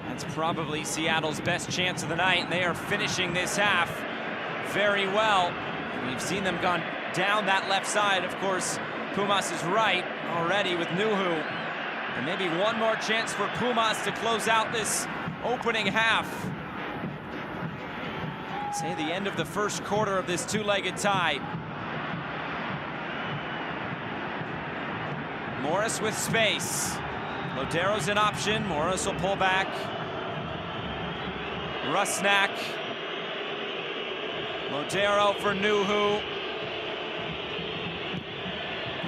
That's probably Seattle's best chance of the night, and they are finishing this half very well. We've seen them gone down that left side. Of course, Pumas is right already with Nuhu. And maybe one more chance for Pumas to close out this opening half. Say the end of the first quarter of this two-legged tie. Morris with space. Lodero's an option. Morris will pull back. Rusnak. Lodero for Nuhu.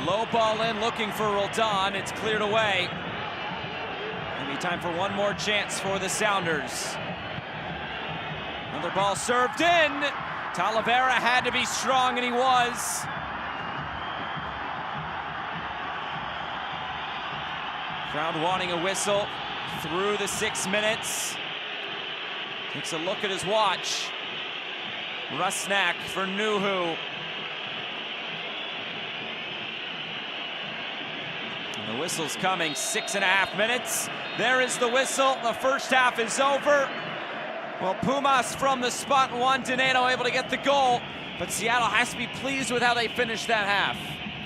Low ball in, looking for Roldan. It's cleared away. Maybe time for one more chance for the Sounders. Another ball served in. Talavera had to be strong, and he was. Crowd wanting a whistle through the 6 minutes. Takes a look at his watch. Rusnak for Nuhu. And the whistle's coming, 6.5 minutes. There is the whistle. The first half is over. Well, Pumas from the spot won. Dineno able to get the goal, but Seattle has to be pleased with how they finished that half.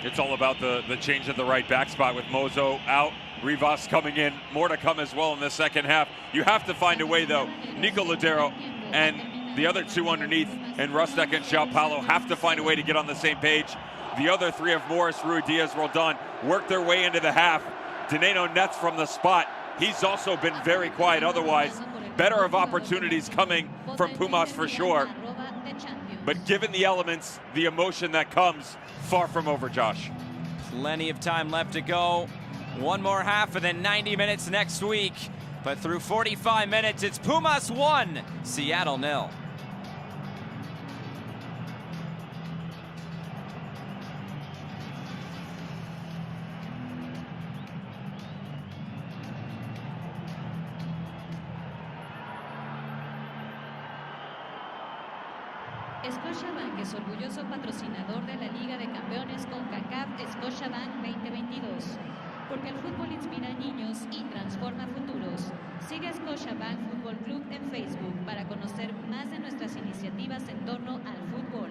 It's all about the change at the right back spot with Mozo out, Rivas coming in, more to come as well in the second half. You have to find a way, though. Nico Ladero and the other two underneath, and Rusnak and João Paulo have to find a way to get on the same page. The other three of Morris, Rui Diaz, Roldan work their way into the half. Dineno nets from the spot. He's also been very quiet otherwise. Better of opportunities coming from Pumas for sure. But given the elements, the emotion that comes, far from over, Josh. Plenty of time left to go. One more half and then 90 minutes next week. But through 45 minutes, it's Pumas 1, Seattle 0. Scotiabank es orgulloso patrocinador de la Liga de Campeones Concacaf Scotiabank 2022. Porque el fútbol inspira a niños y transforma futuros. Sigue a Scotiabank Fútbol Club en Facebook para conocer más de nuestras iniciativas en torno al fútbol.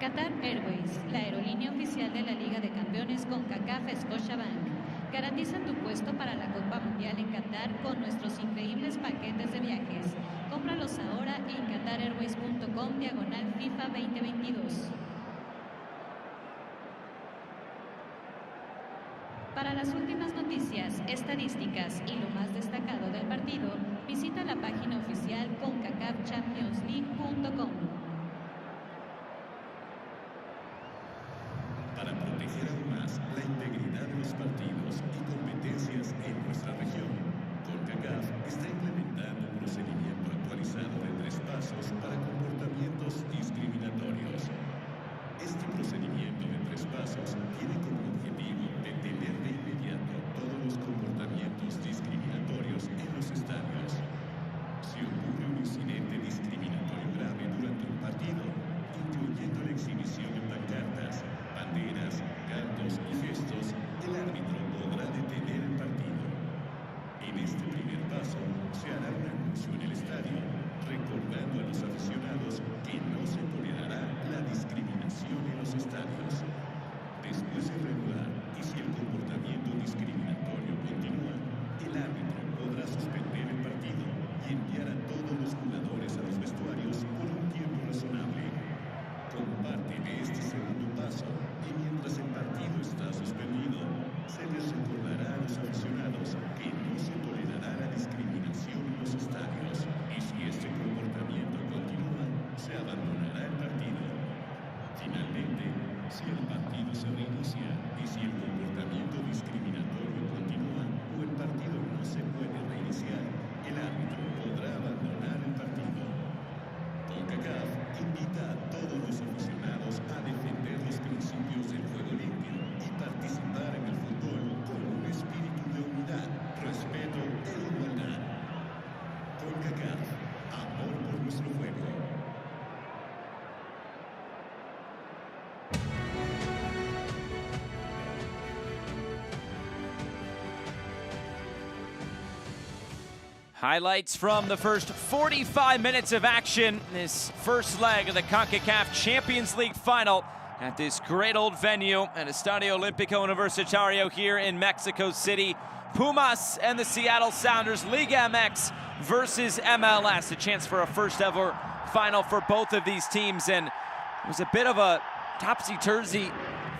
Qatar Airways, la aerolínea oficial de la Liga de Campeones Concacaf Scotiabank. Garantiza tu puesto para la Copa Mundial en Qatar con nuestros increíbles paquetes de viajes. Cómpralos ahora en qatarairways.com/FIFA 2022. Para las últimas noticias, estadísticas y lo más destacado del partido, visita la página oficial concacafchampionsleague.com. Para proteger aún más la integridad de los partidos y competencias en nuestra región, Concacaf está implementando un procedimiento actualizado de 3 pasos para comportamientos discriminatorios. Este procedimiento de 3 pasos tiene como objetivo detener de inmediato todos los comportamientos discriminatorios en los estadios. Si ocurre un incidente discriminatorio grave durante un partido, incluyendo la exhibición de pancartas, banderas, cantos y gestos, el árbitro podrá detener el partido. En este primer paso, se hará un anuncio en el estadio, recordando a los aficionados que no se tolerará la discriminación en los estadios. Después de regular y si el comportamiento discriminatorio continúa, el árbitro podrá suspender el partido y enviar a todos los jugadores a los vestuarios por un tiempo razonable. Como parte de este segundo paso, y mientras el partido está suspendido, se les recordará a los aficionados que no se tolerará la discriminación en los estadios, y si este comportamiento continúa, se abandonará el partido. Finalmente, si el partido se reinicia y si el comportamiento discriminatorio continúa o el partido no se puede reiniciar, el árbitro podrá abandonar el partido. Concacaf invita a todos los aficionados a defender los principios del juego limpio y participar en el fútbol con un espíritu de unidad, respeto e igualdad. Concacaf, amor por nuestro juego. Highlights from the first 45 minutes of action. This first leg of the Concacaf Champions League final. at this great old venue at Estadio Olímpico Universitario here in Mexico City. Pumas and the Seattle Sounders, Liga MX versus MLS. A chance for a first ever final for both of these teams, and it was a bit of a topsy-turvy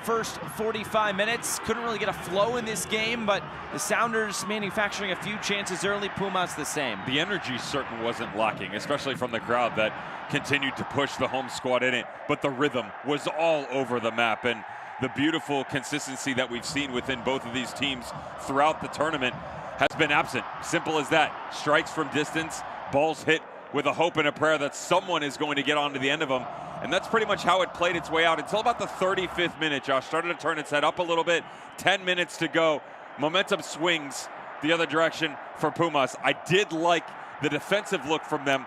first 45 minutes. Couldn't really get a flow in this game, but the Sounders manufacturing a few chances early, Pumas the same. The energy certainly wasn't lacking, especially from the crowd that continued to push the home squad in it, but the rhythm was all over the map, and the beautiful consistency that we've seen within both of these teams throughout the tournament has been absent. Simple as that. Strikes from distance, balls hit with a hope and a prayer that someone is going to get onto the end of them. And that's pretty much how it played its way out until about the 35th minute. Josh started to turn its head up a little bit. 10 minutes to go. Momentum swings the other direction for Pumas. I did like the defensive look from them.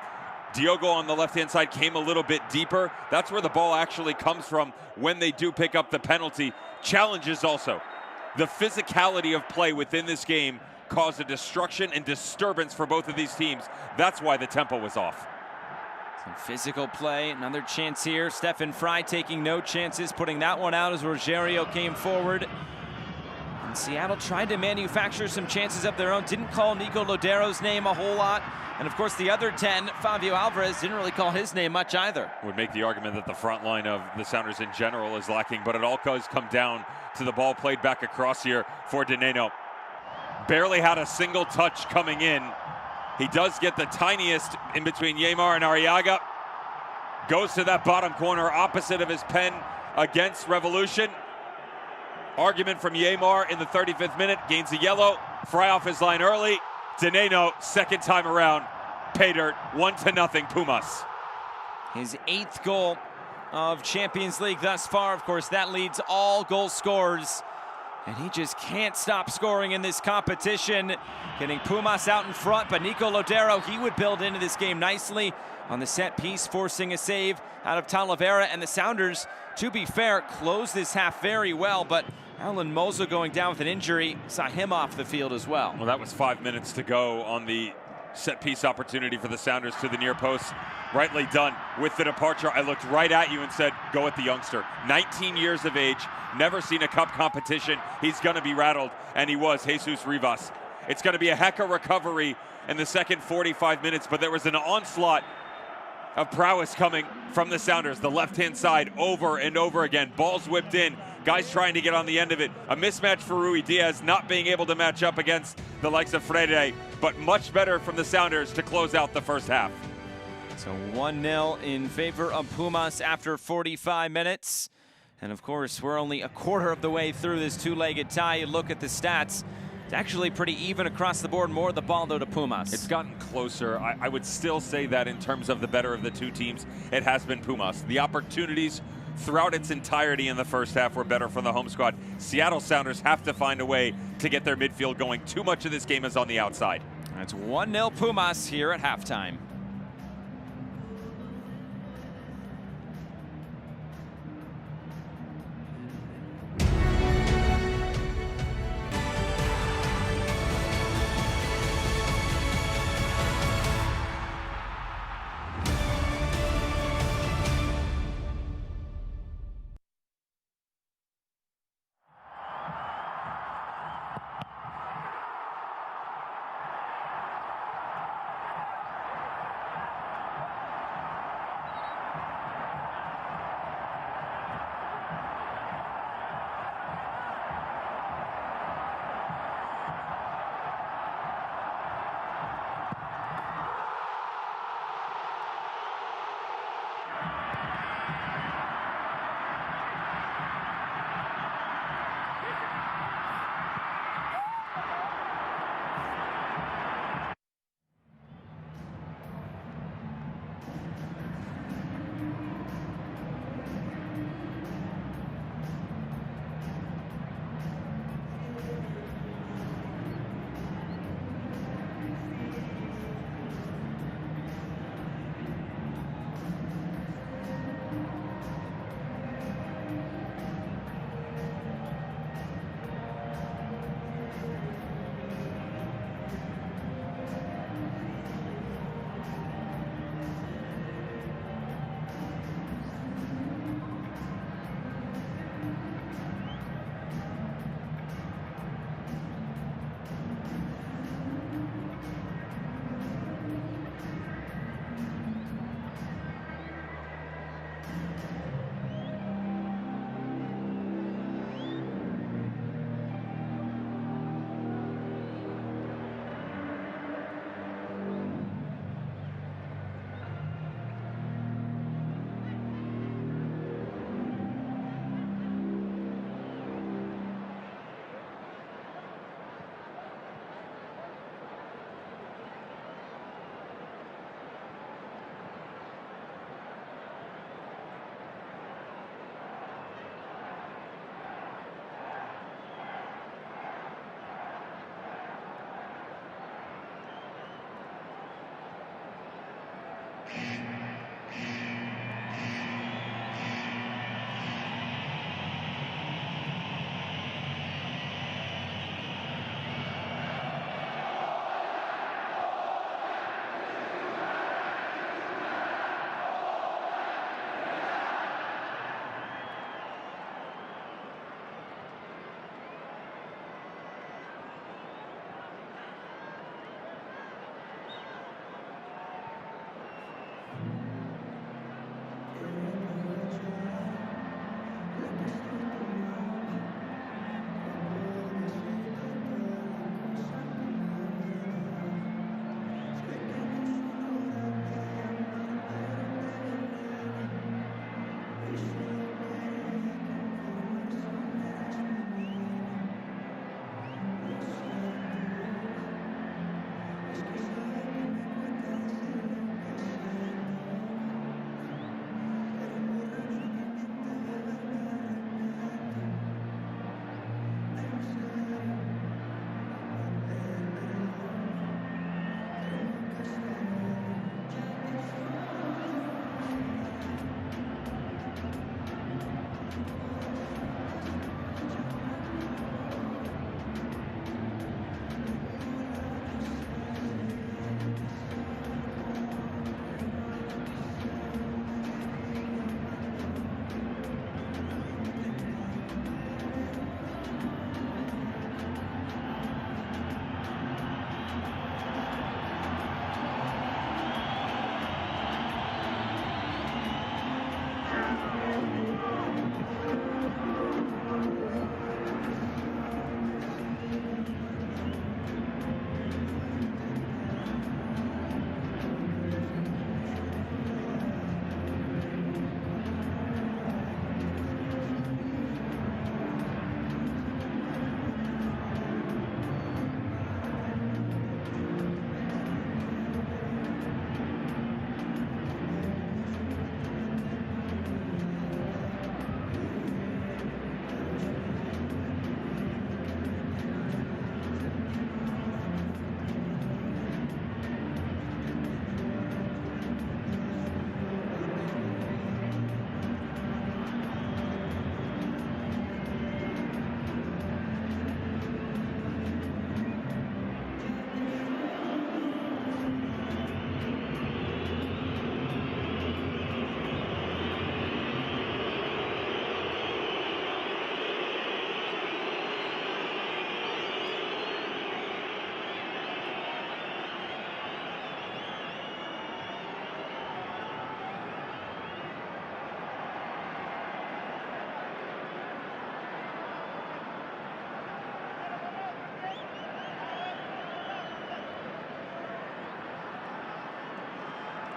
Diogo on the left-hand side came a little bit deeper. That's where the ball actually comes from when they do pick up the penalty. Challenges also. The physicality of play within this game caused a destruction and disturbance for both of these teams. That's why the tempo was off. Some physical play, another chance here. Stefan Fry taking no chances, putting that one out as Rogerio came forward. And Seattle tried to manufacture some chances of their own. Didn't call Nico Lodero's name a whole lot. And of course the other 10, Fabio Alvarez, didn't really call his name much either. Would make the argument that the front line of the Sounders in general is lacking, but it all does come down to the ball played back across here for Dineno. Barely had a single touch coming in. He does get the tiniest in between Yeimar and Arriaga. Goes to that bottom corner opposite of his pen against Revolution. Argument from Yeimar in the 35th minute. Gains a yellow. Fry off his line early. Dineno, second time around. Pay dirt, 1-0 Pumas. His 8th goal of Champions League thus far. Of course, that leads all goal scorers. And he just can't stop scoring in this competition. Getting Pumas out in front, but Nico Lodero, he would build into this game nicely on the set piece, forcing a save out of Talavera. And the Sounders, to be fair, closed this half very well, but Alan Mozo going down with an injury saw him off the field as well. Well, that was 5 minutes to go on the set piece opportunity for the Sounders to the near post. Rightly done. With the departure, I looked right at you and said, go at the youngster. 19 years of age, never seen a cup competition. He's going to be rattled, and he was, Jesus Rivas. It's going to be a heck of recovery in the second 45 minutes, but there was an onslaught of prowess coming from the Sounders. The left-hand side over and over again. Balls whipped in. Guys trying to get on the end of it. A mismatch for Rui Diaz, not being able to match up against the likes of Freire, but much better from the Sounders to close out the first half. So 1-0 in favor of Pumas after 45 minutes. And of course, we're only a quarter of the way through this two-legged tie. You look at the stats, it's actually pretty even across the board. More of the ball, though, to Pumas. It's gotten closer. I would still say that in terms of the better of the two teams, it has been Pumas. The opportunities throughout its entirety in the first half were better from the home squad. Seattle Sounders have to find a way to get their midfield going. Too much of this game is on the outside. That's 1-0 Pumas here at halftime.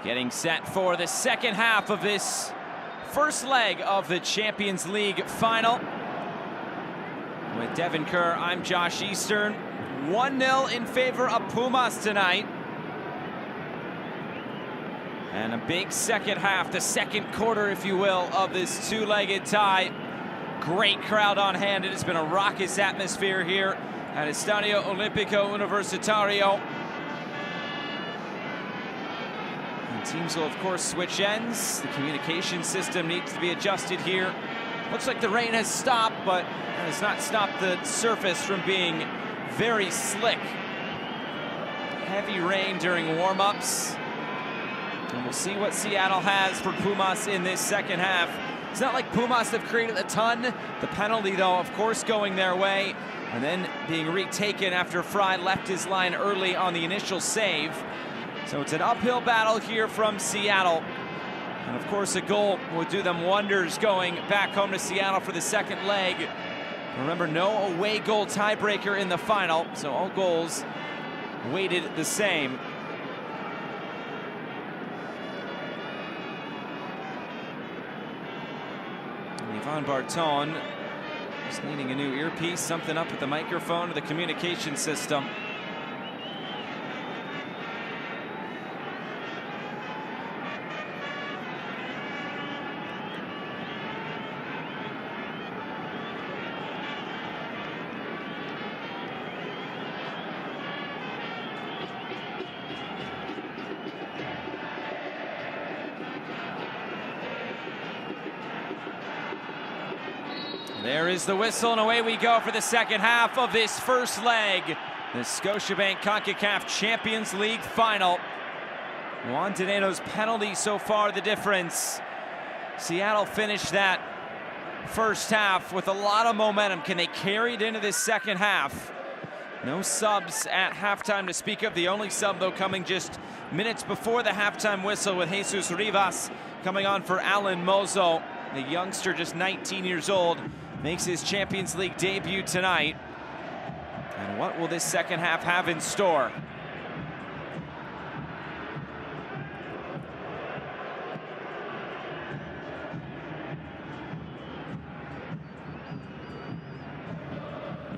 Getting set for the second half of this first leg of the Champions League final. With Devin Kerr, I'm Josh Eastern. 1-0 in favor of Pumas tonight. And a big second half, the second quarter, if you will, of this two-legged tie. Great crowd on hand. It has been a raucous atmosphere here at Estadio Olímpico Universitario. And teams will, of course, switch ends. The communication system needs to be adjusted here. Looks like the rain has stopped, but it has not stopped the surface from being very slick. Heavy rain during warm-ups. And we'll see what Seattle has for Pumas in this second half. It's not like Pumas have created a ton. The penalty, though, of course, going their way, and then being retaken after Fry left his line early on the initial save. So it's an uphill battle here from Seattle. And of course, a goal would do them wonders going back home to Seattle for the second leg. Remember, no away goal tiebreaker in the final, so all goals weighted the same. Yvonne Barton just needing a new earpiece, something up with the microphone or the communication system. There is the whistle, and away we go for the second half of this first leg. The Scotiabank Concacaf Champions League final. Juan Dineno's penalty so far the difference. Seattle finished that first half with a lot of momentum. Can they carry it into this second half? No subs at halftime to speak of. The only sub, though, coming just minutes before the halftime whistle, with Jesus Rivas coming on for Alan Mozo. The youngster, just 19 years old, makes his Champions League debut tonight. And what will this second half have in store?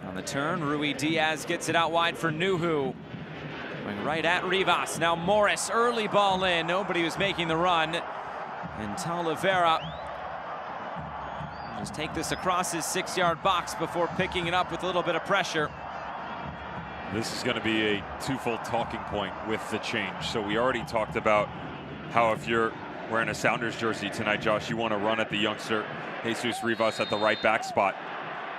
On the turn, Rui Diaz gets it out wide for Nuhu. Going right at Rivas. Now Morris, early ball in. Nobody was making the run. And Talavera just take this across his 6-yard box before picking it up with a little bit of pressure. This is going to be a twofold talking point with the change. So we already talked about how if you're wearing a Sounders jersey tonight, Josh, you want to run at the youngster Jesus Rivas at the right back spot.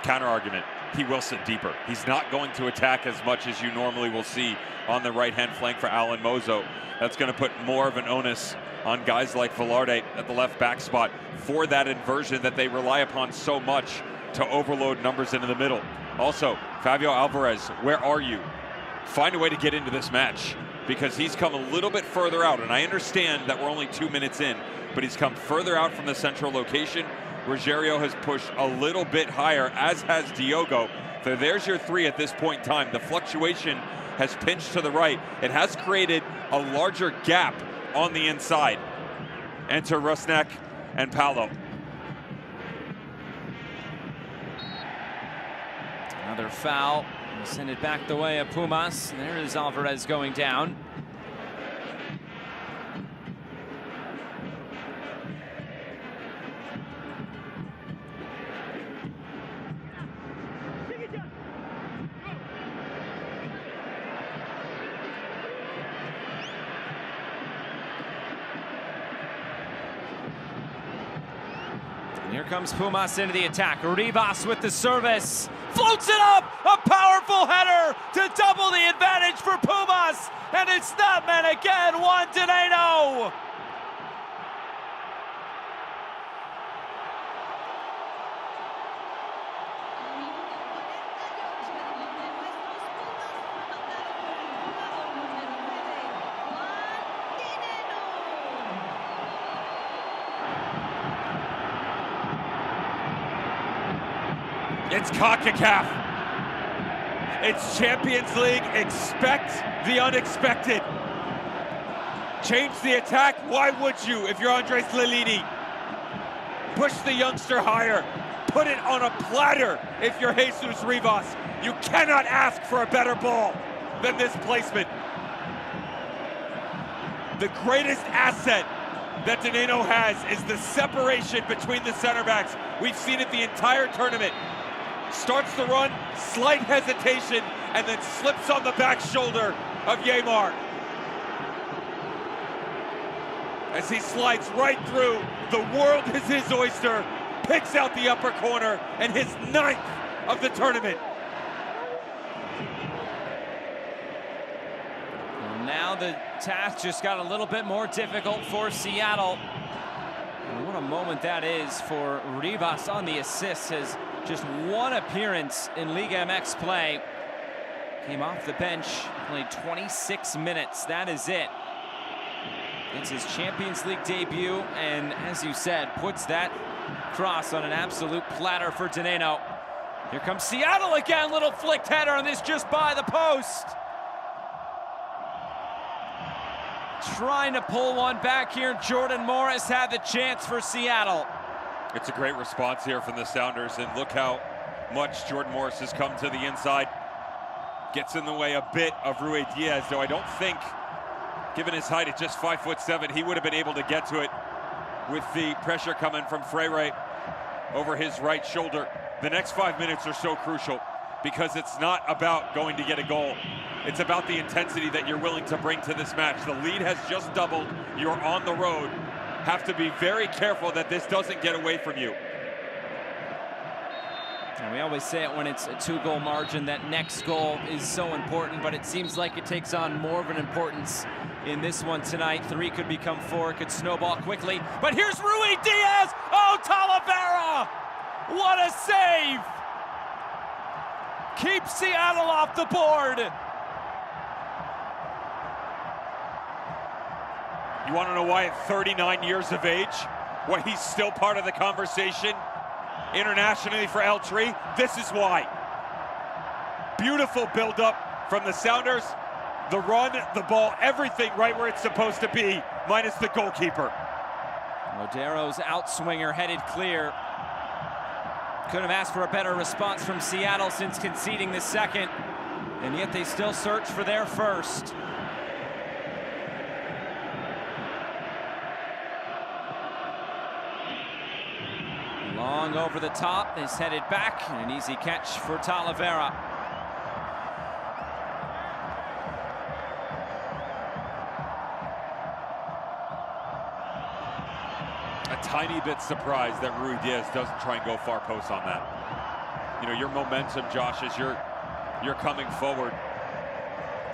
Counter argument, he will sit deeper. He's not going to attack as much as you normally will see on the right-hand flank for Alan Mozo. That's going to put more of an onus on guys like Velarde at the left back spot for that inversion that they rely upon so much to overload numbers into the middle. Also, Fabio Alvarez, where are you? Find a way to get into this match, because he's come a little bit further out, and I understand that we're only 2 minutes in, but he's come further out from the central location. Rogerio has pushed a little bit higher, as has Diogo. So there's your three at this point in time. The fluctuation has pinched to the right. It has created a larger gap on the inside. Enter Rusnak and Paulo. Another foul. We'll send it back the way of Pumas. There is Alvarez going down. Here comes Pumas into the attack. Rivas with the service. Floats it up! A powerful header to double the advantage for Pumas. And it's that man again, Juan Dineno. It's Concacaf. It's Champions League. Expect the unexpected. Change the attack. Why would you if you're Andres Lilini? Push the youngster higher. Put it on a platter if you're Jesus Rivas. You cannot ask for a better ball than this placement. The greatest asset that Dineno has is the separation between the center backs. We've seen it the entire tournament. Starts the run, slight hesitation, and then slips on the back shoulder of Yeimar. As he slides right through, the world is his oyster, picks out the upper corner, and his 9th of the tournament. Well, now the task just got a little bit more difficult for Seattle. And what a moment that is for Rivas on the assist. Has just one appearance in Liga MX play. Came off the bench, played 26 minutes. That is it. It's his Champions League debut, and as you said, puts that cross on an absolute platter for Dineno. Here comes Seattle again. Little flicked header on this, just by the post. Trying to pull one back here. Jordan Morris had the chance for Seattle. It's a great response here from the Sounders, and look how much Jordan Morris has come to the inside. Gets in the way a bit of Rui Diaz, though I don't think, given his height at just 5'7", he would have been able to get to it with the pressure coming from Freire over his right shoulder. The next 5 minutes are so crucial, because it's not about going to get a goal. It's about the intensity that you're willing to bring to this match. The lead has just doubled. You're on the road. Have to be very careful that this doesn't get away from you. And we always say it when it's a 2-goal margin, that next goal is so important, but it seems like it takes on more of an importance in this one tonight. 3 could become 4, could snowball quickly. But here's Rui Diaz! Oh, Talavera! What a save! Keeps Seattle off the board. You want to know why at 39 years of age, why he's still part of the conversation internationally for El Tri? This is why. Beautiful build-up from the Sounders. The run, the ball, everything right where it's supposed to be, minus the goalkeeper. Lodero's outswinger headed clear. Couldn't have asked for a better response from Seattle since conceding the second, and yet they still search for their first. Long over the top, is headed back, and an easy catch for Talavera. A tiny bit surprised that Rui Diaz doesn't try and go far post on that. You know, your momentum, Josh, as you're coming forward,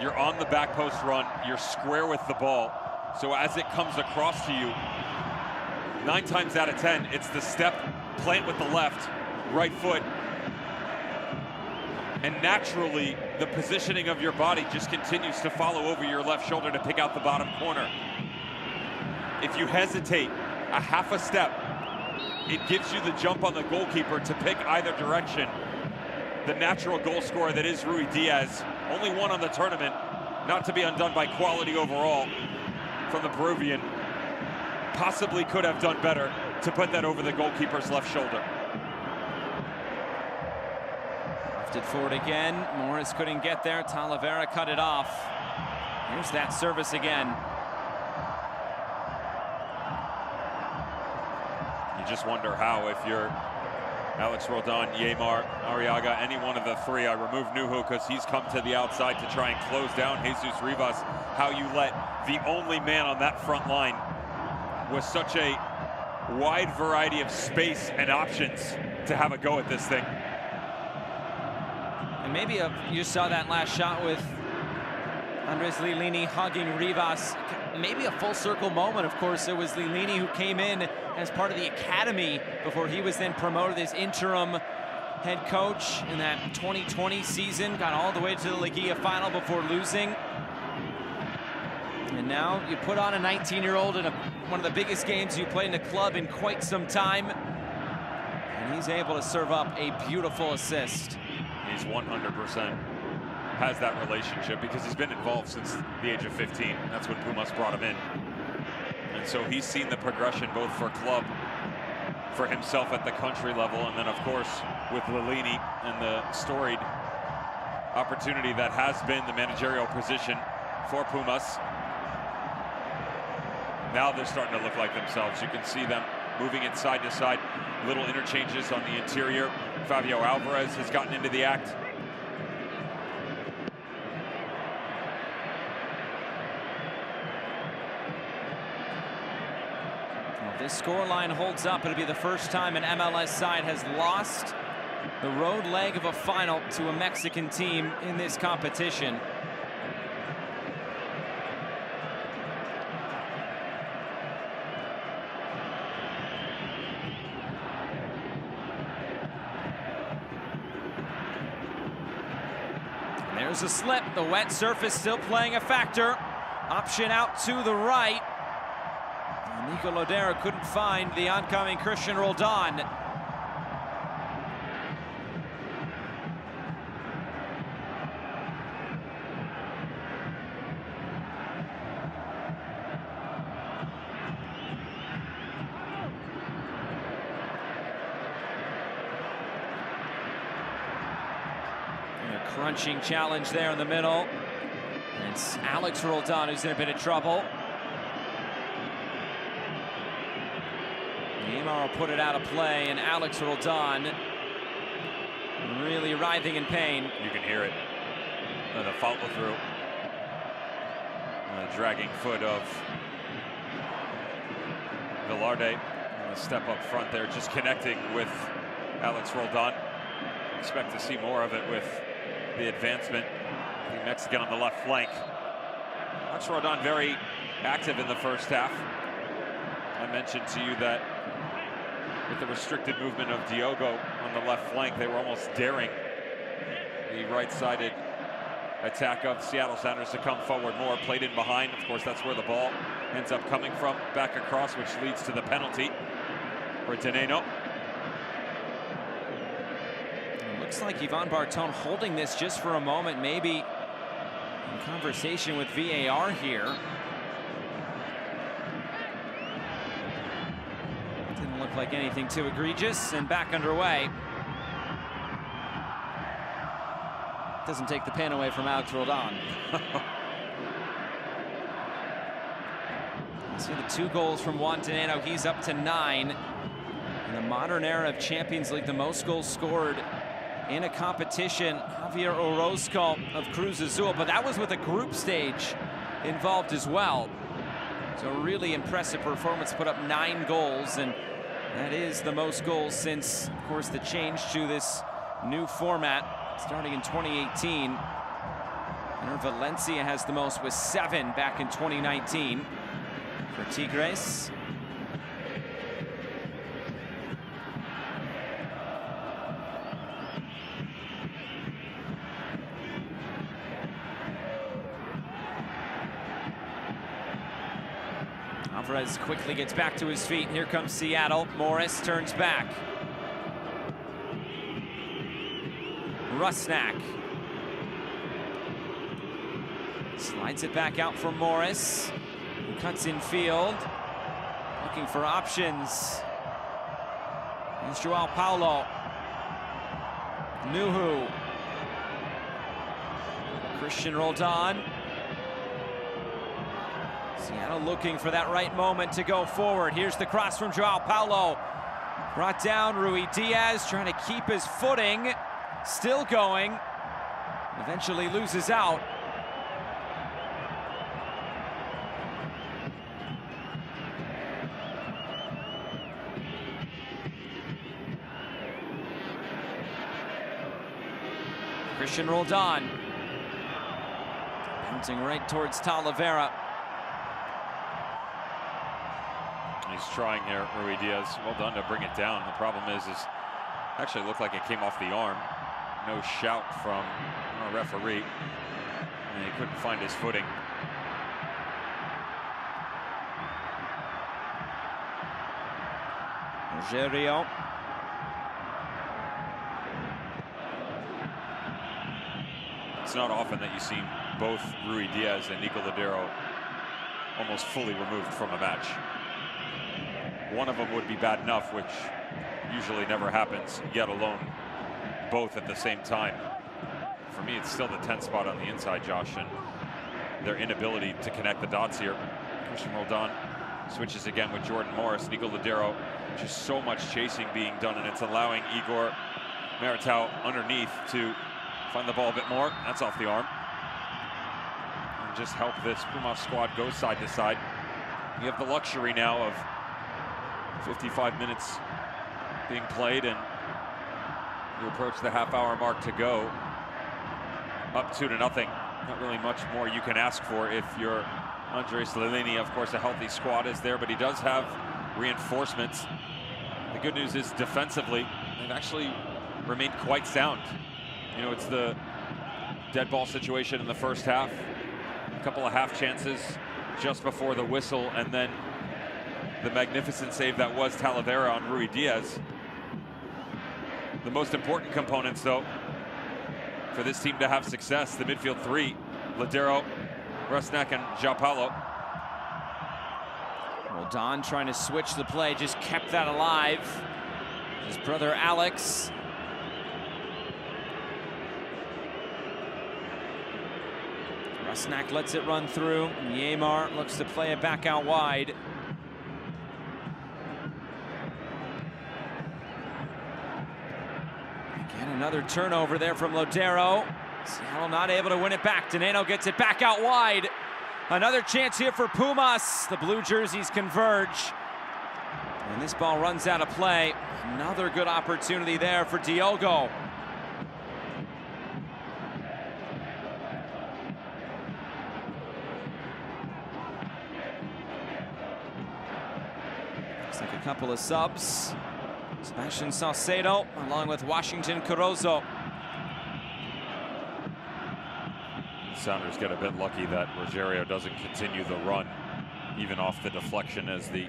you're on the back post run, you're square with the ball. So as it comes across to you, 9 times out of 10, it's the step, plant with the left, right foot. And naturally, the positioning of your body just continues to follow over your left shoulder to pick out the bottom corner. If you hesitate a half a step, it gives you the jump on the goalkeeper to pick either direction. The natural goal scorer that is Rui Diaz, only 1 on the tournament, not to be undone by quality overall from the Peruvian. Possibly could have done better to put that over the goalkeeper's left shoulder. Lifted forward again. Morris couldn't get there. Talavera cut it off. Here's that service again. You just wonder how, if you're Alex Roldan, Yeimar, Arriaga, any one of the 3. I remove Nuhu because he's come to the outside to try and close down Jesus Rivas. How you let the only man on that front line with such a wide variety of space and options to have a go at this thing. And maybe you saw that last shot with Andres Lilini hugging Rivas. Maybe a full circle moment. Of course, it was Lilini who came in as part of the academy before he was then promoted as interim head coach in that 2020 season. Got all the way to the Liguilla final before losing. And now you put on a 19-year-old in one of the biggest games you played in a club in quite some time. And he's able to serve up a beautiful assist. He's 100% has that relationship because he's been involved since the age of 15. That's when Pumas brought him in. And so he's seen the progression both for club, for himself at the country level, and then of course with Lilini and the storied opportunity that has been the managerial position for Pumas. Now they're starting to look like themselves. You can see them moving it side to side. Little interchanges on the interior. Fabio Alvarez has gotten into the act. If this scoreline holds up, it'll be the first time an MLS side has lost the road leg of a final to a Mexican team in this competition. There's a slip. The wet surface still playing a factor. Option out to the right. And Nico Lodero couldn't find the oncoming Christian Roldan. Crunching challenge there in the middle. And it's Alex Roldan who's in a bit of trouble. Neymar will put it out of play, and Alex Roldan really writhing in pain. You can hear it. The follow through. The dragging foot of Velarde. And the step up front there, just connecting with Alex Roldan. Expect to see more of it with the advancement. The Mexican on the left flank. Watch Roldan very active in the first half. I mentioned to you that with the restricted movement of Diogo on the left flank, they were almost daring the right-sided attack of Seattle Sounders to come forward more. Played in behind. Of course, that's where the ball ends up coming from. Back across, which leads to the penalty for Dineno. Looks like Yvan Barton holding this just for a moment, maybe in conversation with VAR here. Didn't look like anything too egregious, and back underway. Doesn't take the pen away from Alex Roldan. See the 2 goals from Juan Dineno. He's up to 9. In the modern era of Champions League, the most goals scored in a competition, Javier Orozco of Cruz Azul, but that was with a group stage involved as well. So a really impressive performance, put up 9 goals, and that is the most goals since, of course, the change to this new format starting in 2018. And Valencia has the most with 7 back in 2019 for Tigres. Alvarez quickly gets back to his feet. Here comes Seattle. Morris turns back. Rusnak slides it back out for Morris. He cuts in field, looking for options. Here's Joao Paulo. Nuhu. Christian Roldan. Seattle looking for that right moment to go forward. Here's the cross from Joao Paulo. Brought down. Rui Diaz trying to keep his footing. Still going. Eventually loses out. Christian Roldan. Bouncing right towards Talavera. He's trying here, Rui Diaz. Well done to bring it down. The problem is actually looked like it came off the arm. No shout from our referee. And he couldn't find his footing. Rogerio. It's not often that you see both Rui Diaz and Nico Ladero almost fully removed from a match. One of them would be bad enough, which usually never happens, yet alone both at the same time. For me, it's still the 10th spot on the inside, Josh, and their inability to connect the dots here. Christian Roldan switches again with Jordan Morris. Nico Ladero, just so much chasing being done, and it's allowing Igor Meritau underneath to find the ball a bit more. That's off the arm. And just help this Pumas squad go side to side. You have the luxury now of 55 minutes being played, and you approach the half-hour mark to go. Up 2-0. Not really much more you can ask for if you're Andres Lilini. Of course, a healthy squad is there, but he does have reinforcements. The good news is defensively, they've actually remained quite sound. You know, it's the dead ball situation in the first half. A couple of half chances just before the whistle, and then the magnificent save that was Talavera on Rui Diaz. The most important components, though, for this team to have success, the midfield 3, Ladero, Rusnak, and Joao Paulo. Roldan trying to switch the play, just kept that alive. His brother Alex. Rusnak lets it run through. Yamar looks to play it back out wide. Again, another turnover there from Lodero. Seattle not able to win it back. Dineno gets it back out wide. Another chance here for Pumas. The blue jerseys converge. And this ball runs out of play. Another good opportunity there for Diogo. Looks like a couple of subs. Sebastian Salcedo along with Washington Cardozo. Sounders get a bit lucky that Rogerio doesn't continue the run, even off the deflection as the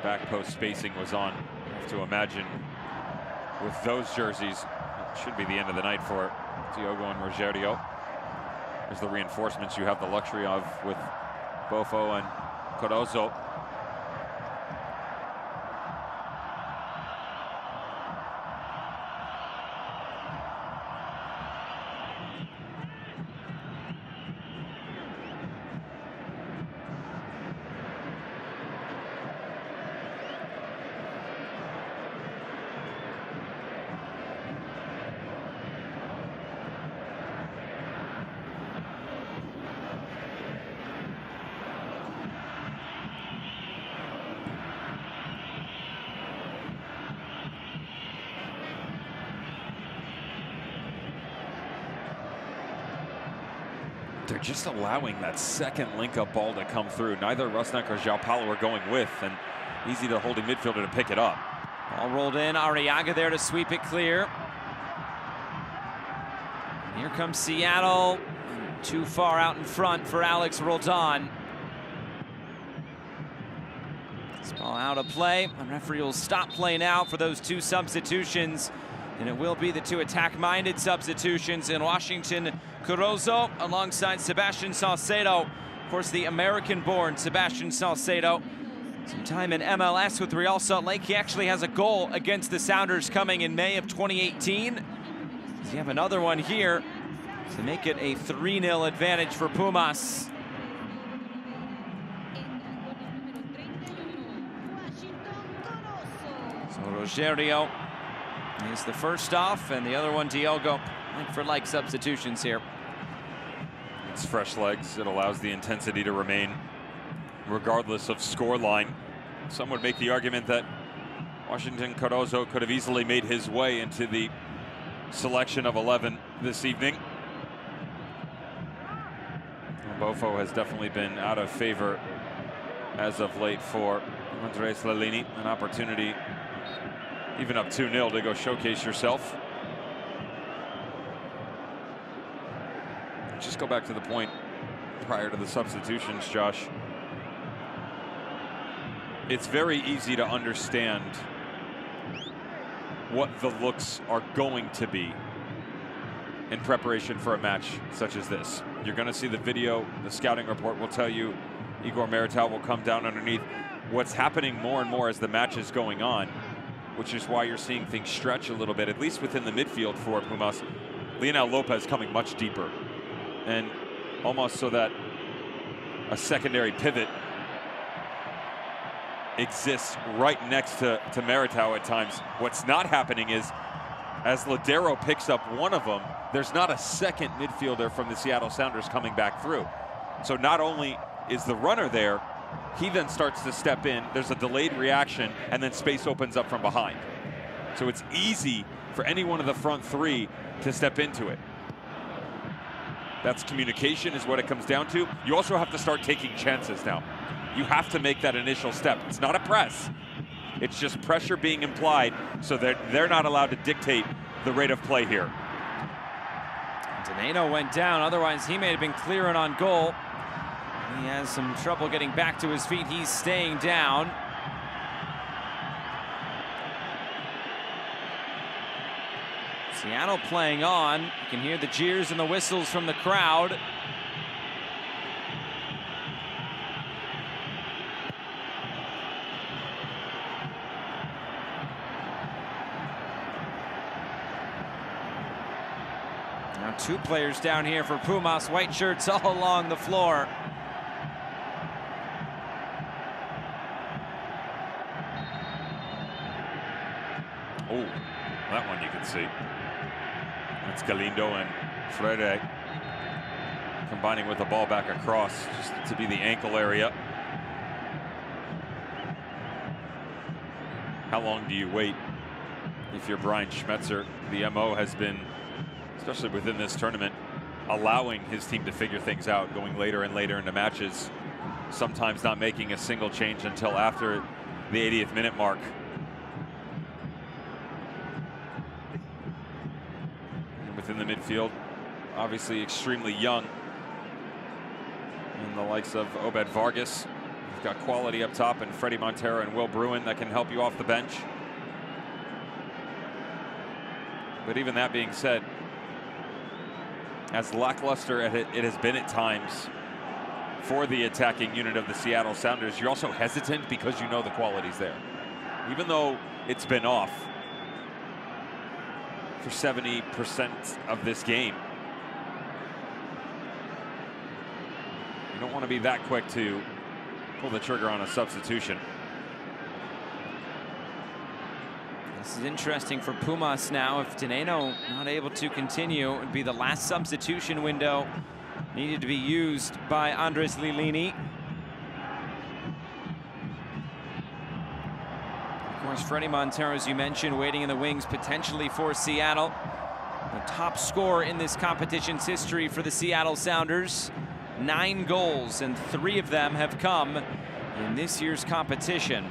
back post spacing was on. I have to imagine with those jerseys, it should be the end of the night for Diogo and Rogerio. There's the reinforcements you have the luxury of with Bofo and Cardozo. They're just allowing that second link-up ball to come through. Neither Rusnak or João Paulo are going with, and easy to holding midfielder to pick it up. Ball rolled in, Arriaga there to sweep it clear. Here comes Seattle, too far out in front for Alex Roldan. This ball out of play. The referee will stop play now for those two substitutions, and it will be the two attack-minded substitutions in Washington Cardozo alongside Sebastian Salcedo. Of course, the American-born Sebastian Salcedo. Some time in MLS with Real Salt Lake. He actually has a goal against the Sounders coming in May of 2018. Does he have another one here to make it a 3-0 advantage for Pumas? So Rogerio is the first off, and the other one, Diogo. Like for like substitutions here. It's fresh legs. It allows the intensity to remain regardless of scoreline. Some would make the argument that Washington Cardozo could have easily made his way into the selection of 11 this evening. Bofo has definitely been out of favor as of late for Andres Lalini. An opportunity, even up 2-0, to go showcase yourself. Just go back to the point prior to the substitutions, Josh. It's very easy to understand what the looks are going to be in preparation for a match such as this. You're going to see the video. The scouting report will tell you Igor Militao will come down underneath. What's happening more and more as the match is going on, which is why you're seeing things stretch a little bit, at least within the midfield for Pumas. Lionel Lopez coming much deeper, and almost so that a secondary pivot exists right next to Militao at times. What's not happening is, as Ladero picks up one of them, there's not a second midfielder from the Seattle Sounders coming back through. So not only is the runner there, he then starts to step in, there's a delayed reaction, and then space opens up from behind. So it's easy for any one of the front three to step into it. That's communication is what it comes down to. You also have to start taking chances now. You have to make that initial step. It's not a press. It's just pressure being implied so that they're not allowed to dictate the rate of play here. Dineno went down, otherwise he may have been clearing on goal. He has some trouble getting back to his feet. He's staying down. Seattle playing on. You can hear the jeers and the whistles from the crowd. Now two players down here for Pumas, white shirts all along the floor. Oh, that one you can see. That's Galindo and Freire combining with the ball back across just to be the ankle area. How long do you wait if you're Brian Schmetzer? The MO has been, especially within this tournament, allowing his team to figure things out, going later and later into matches, sometimes not making a single change until after the 80th minute mark. And within the midfield, obviously extremely young. And the likes of Obed Vargas. You've got quality up top, and Freddie Montero and Will Bruin that can help you off the bench. But even that being said, as lackluster as it has been at times for the attacking unit of the Seattle Sounders, you're also hesitant because you know the quality's there. Even though it's been off for 70% of this game, you don't want to be that quick to pull the trigger on a substitution. This is interesting for Pumas now. If Dineno not able to continue, it would be the last substitution window needed to be used by Andres Lilini. Of course, Freddie Montero, as you mentioned, waiting in the wings potentially for Seattle. The top scorer in this competition's history for the Seattle Sounders. 9 goals, and 3 of them have come in this year's competition.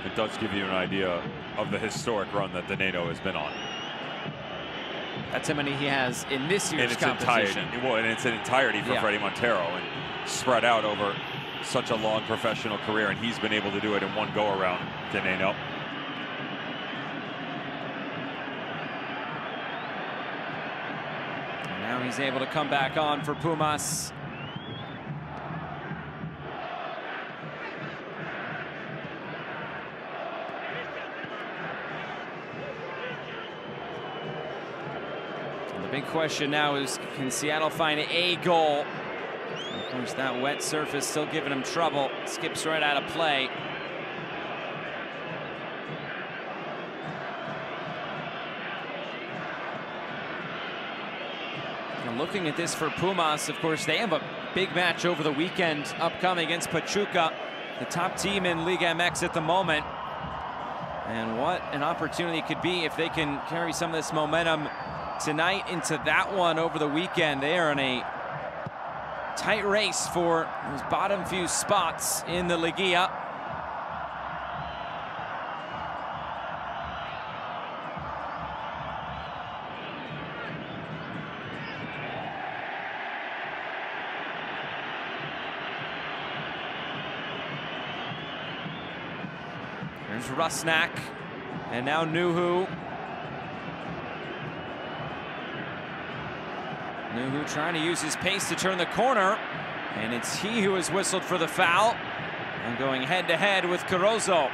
It does give you an idea of the historic run that Dineno has been on. That's how many he has in this year's competition. In its entirety for Freddie Montero, and spread out over such a long professional career, and he's been able to do it in one go-around, Dineno. And now he's able to come back on for Pumas. The big question now is, can Seattle find a goal? Of course, that wet surface still giving him trouble. Skips right out of play. And looking at this for Pumas, of course, they have a big match over the weekend upcoming against Pachuca, the top team in Liga MX at the moment. And what an opportunity it could be if they can carry some of this momentum tonight into that one over the weekend. They are in a tight race for those bottom few spots in the Liguilla. There's Rusnak, and now Nuhu. Nuhu trying to use his pace to turn the corner, and it's he who has whistled for the foul, and going head-to-head with Carozzo.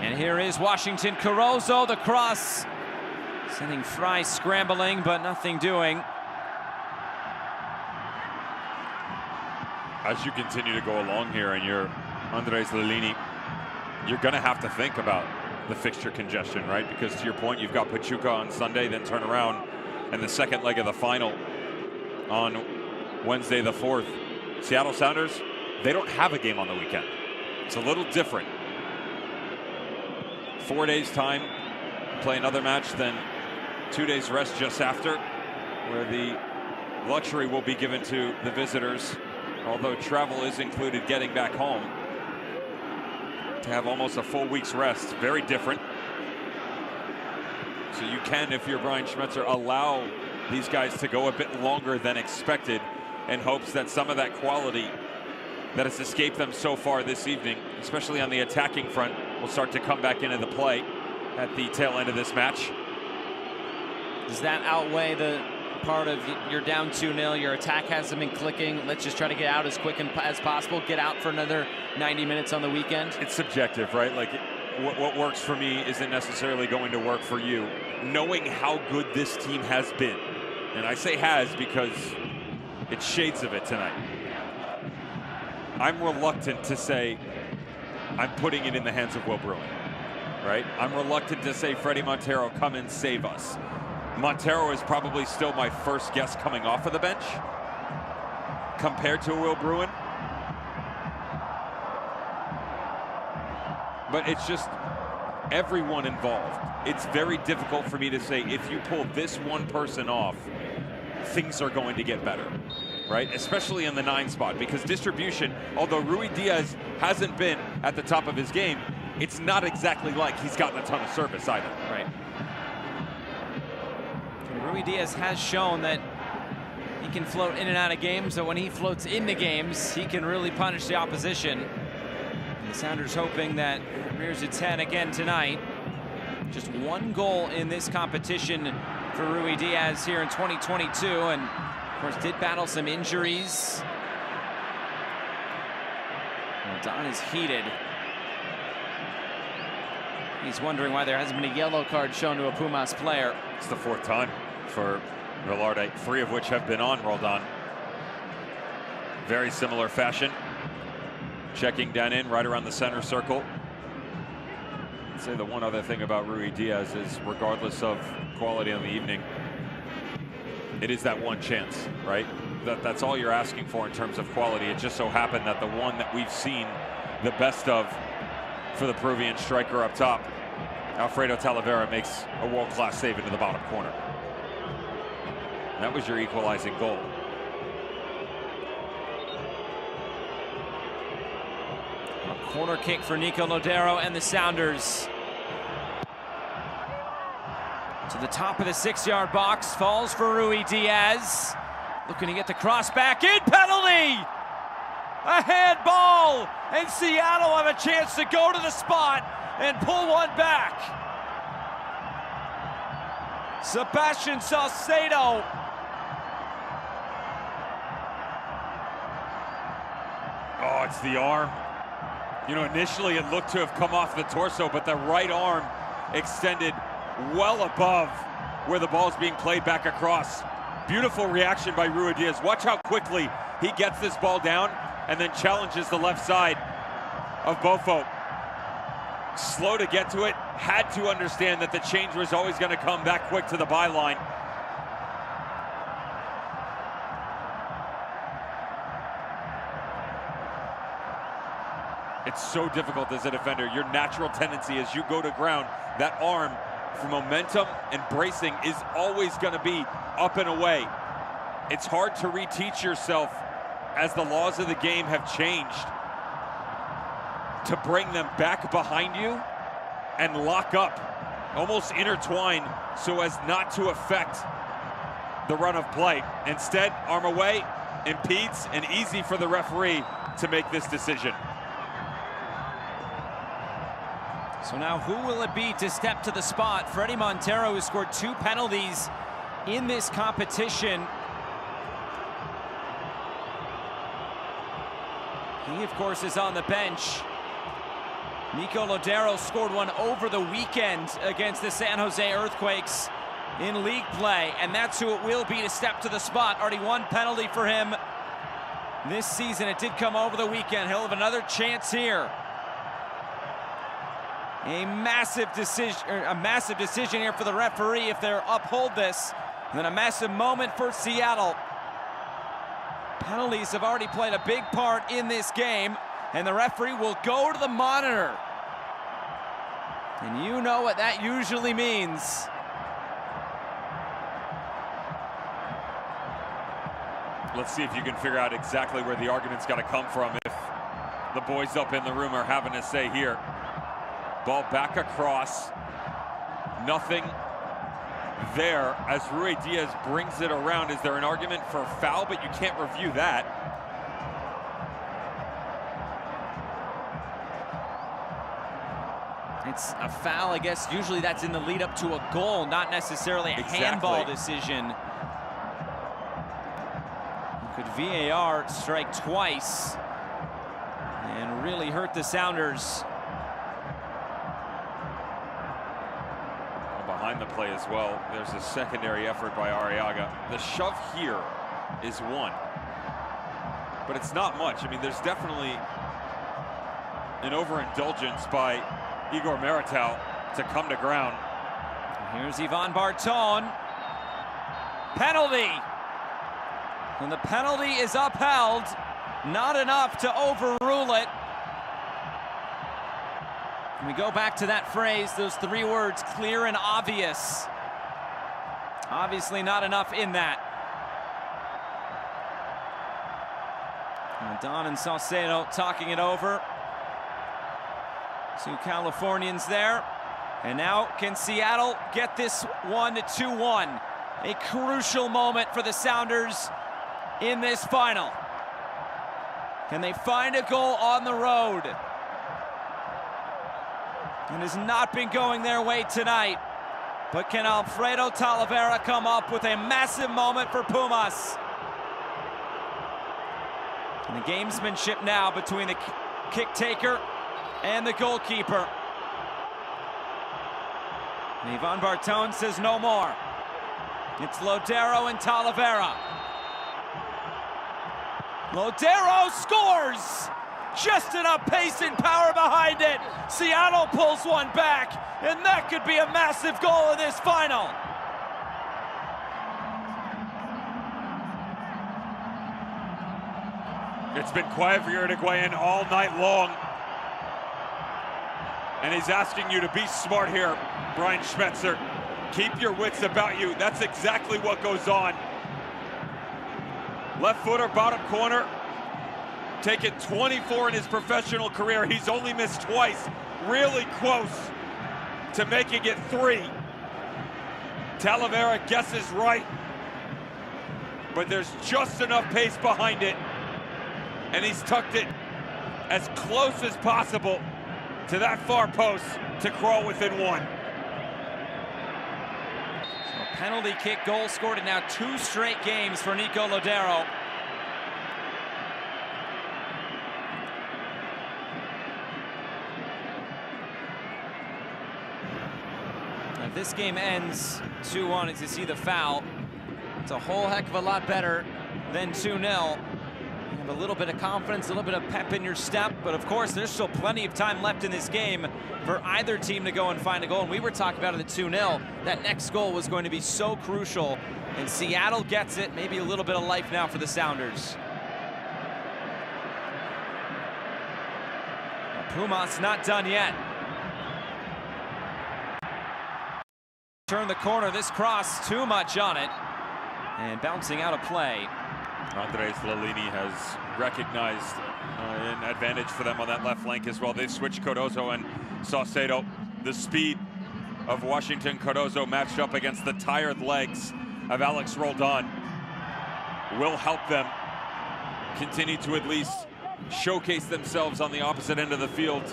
And here is Washington Carozzo, the cross, sending Fry scrambling, but nothing doing. As you continue to go along here and you're Andres Lilini, you're going to have to think about the fixture congestion, right? Because to your point, you've got Pachuca on Sunday, then turn around, and the second leg of the final on Wednesday the 4th. Seattle Sounders, they don't have a game on the weekend. It's a little different. 4 days time, play another match, then 2 days rest just after, where the luxury will be given to the visitors, although travel is included getting back home, to have almost a full week's rest. Very different. So you can, if you're Brian Schmetzer, allow these guys to go a bit longer than expected in hopes that some of that quality that has escaped them so far this evening, especially on the attacking front, will start to come back into the play at the tail end of this match. Does that outweigh the part of you're down 2-0, your attack hasn't been clicking, let's just try to get out as quick as possible, get out for another 90 minutes on the weekend? It's subjective, right? Like, what works for me isn't necessarily going to work for you. Knowing how good this team has been, and I say has because it's shades of it tonight, I'm reluctant to say I'm putting it in the hands of Will Bruin. right? I'm reluctant to say Freddie Montero, come and save us. Montero is probably still my first guess coming off of the bench compared to Will Bruin. But it's just everyone involved. It's very difficult for me to say if you pull this one person off, things are going to get better, right? Especially in the 9 spot, because distribution, although Rui Diaz hasn't been at the top of his game, it's not exactly like he's gotten a ton of service either. Right. Rui Diaz has shown that he can float in and out of games, so when he floats into games, he can really punish the opposition. And the Sounders hoping that rears its head again tonight. Just 1 goal in this competition for Rui Diaz here in 2022, and of course did battle some injuries. Well, Don is heated. He's wondering why there hasn't been a yellow card shown to a Pumas player. It's the 4th time for Velarde, 3 of which have been on Roldan. Very similar fashion. Checking down in right around the center circle. I'd say the one other thing about Rui Diaz is, regardless of quality on the evening, it is that one chance, right? That's all you're asking for in terms of quality. It just so happened that the one that we've seen the best of for the Peruvian striker up top, Alfredo Talavera, makes a world-class save into the bottom corner. And that was your equalizing goal. A corner kick for Nico Lodero and the Sounders. To the top of the 6-yard box, falls for Rui Diaz. Looking to get the cross back in, penalty! A handball, and Seattle have a chance to go to the spot and pull one back. Sebastian Salcedo. Oh, it's the arm. You know, initially it looked to have come off the torso, but the right arm extended well above where the ball's being played back across. Beautiful reaction by Rui Diaz. Watch how quickly he gets this ball down and then challenges the left side of Bofo. Slow to get to it, had to understand that the change was always going to come back quick to the byline. It's so difficult as a defender. Your natural tendency as you go to ground, that arm for momentum and bracing is always going to be up and away. It's hard to reteach yourself as the laws of the game have changed to bring them back behind you and lock up, almost intertwine, so as not to affect the run of play. Instead, arm away, impedes, and easy for the referee to make this decision. So now who will it be to step to the spot? Freddie Montero, who scored 2 penalties in this competition. He, of course, is on the bench. Nico Lodero scored one over the weekend against the San Jose Earthquakes in league play, and that's who it will be to step to the spot. Already 1 penalty for him this season. It did come over the weekend. He'll have another chance here. A massive decision here for the referee if they uphold this. And then a massive moment for Seattle. Penalties have already played a big part in this game, and the referee will go to the monitor. And you know what that usually means. Let's see if you can figure out exactly where the argument's got to come from if the boys up in the room are having a say here. Ball back across. Nothing there as Rui Diaz brings it around. Is there an argument for foul? But you can't review that. It's a foul, I guess. Usually that's in the lead up to a goal, not necessarily a handball decision. Could VAR strike twice and really hurt the Sounders? Behind the play as well, there's a secondary effort by Arriaga. The shove here is 1, but it's not much. I mean, there's definitely an overindulgence by Igor Maritau to come to ground. Here's Yvan Barton. Penalty. And the penalty is upheld. Not enough to overrule it. And we go back to that phrase, those 3 words, clear and obvious. Obviously not enough in that. And Don and Saucedo talking it over. 2 Californians there. And now can Seattle get this one to 2-1? A crucial moment for the Sounders in this final. Can they find a goal on the road? It has not been going their way tonight. But can Alfredo Talavera come up with a massive moment for Pumas? And the gamesmanship now between the kick taker and the goalkeeper. And Yvan Barton says no more. It's Lodeiro and Talavera. Lodeiro scores! Just enough pace and power behind it. Seattle pulls one back, and that could be a massive goal in this final. It's been quiet for Uruguayan all night long. And he's asking you to be smart here, Brian Schmetzer. Keep your wits about you. That's exactly what goes on. Left footer, bottom corner. Taken 24 in his professional career. He's only missed twice. Really close to making it 3. Talavera guesses right. But there's just enough pace behind it. And he's tucked it as close as possible to that far post to crawl within 1. So penalty kick goal scored in now 2 straight games for Nico Lodeiro. If this game ends 2-1, as you see the foul, it's a whole heck of a lot better than 2-0. You have a little bit of confidence, a little bit of pep in your step, but of course there's still plenty of time left in this game for either team to go and find a goal. And we were talking about it at 2-0. That next goal was going to be so crucial, and Seattle gets it. Maybe a little bit of life now for the Sounders. Pumas not done yet. Turn the corner, this cross too much on it, and bouncing out of play. Andres Lalini has recognized an advantage for them on that left flank as well. They've switched Cardozo and Saucedo. The speed of Washington Cardozo matched up against the tired legs of Alex Roldan will help them continue to at least showcase themselves on the opposite end of the field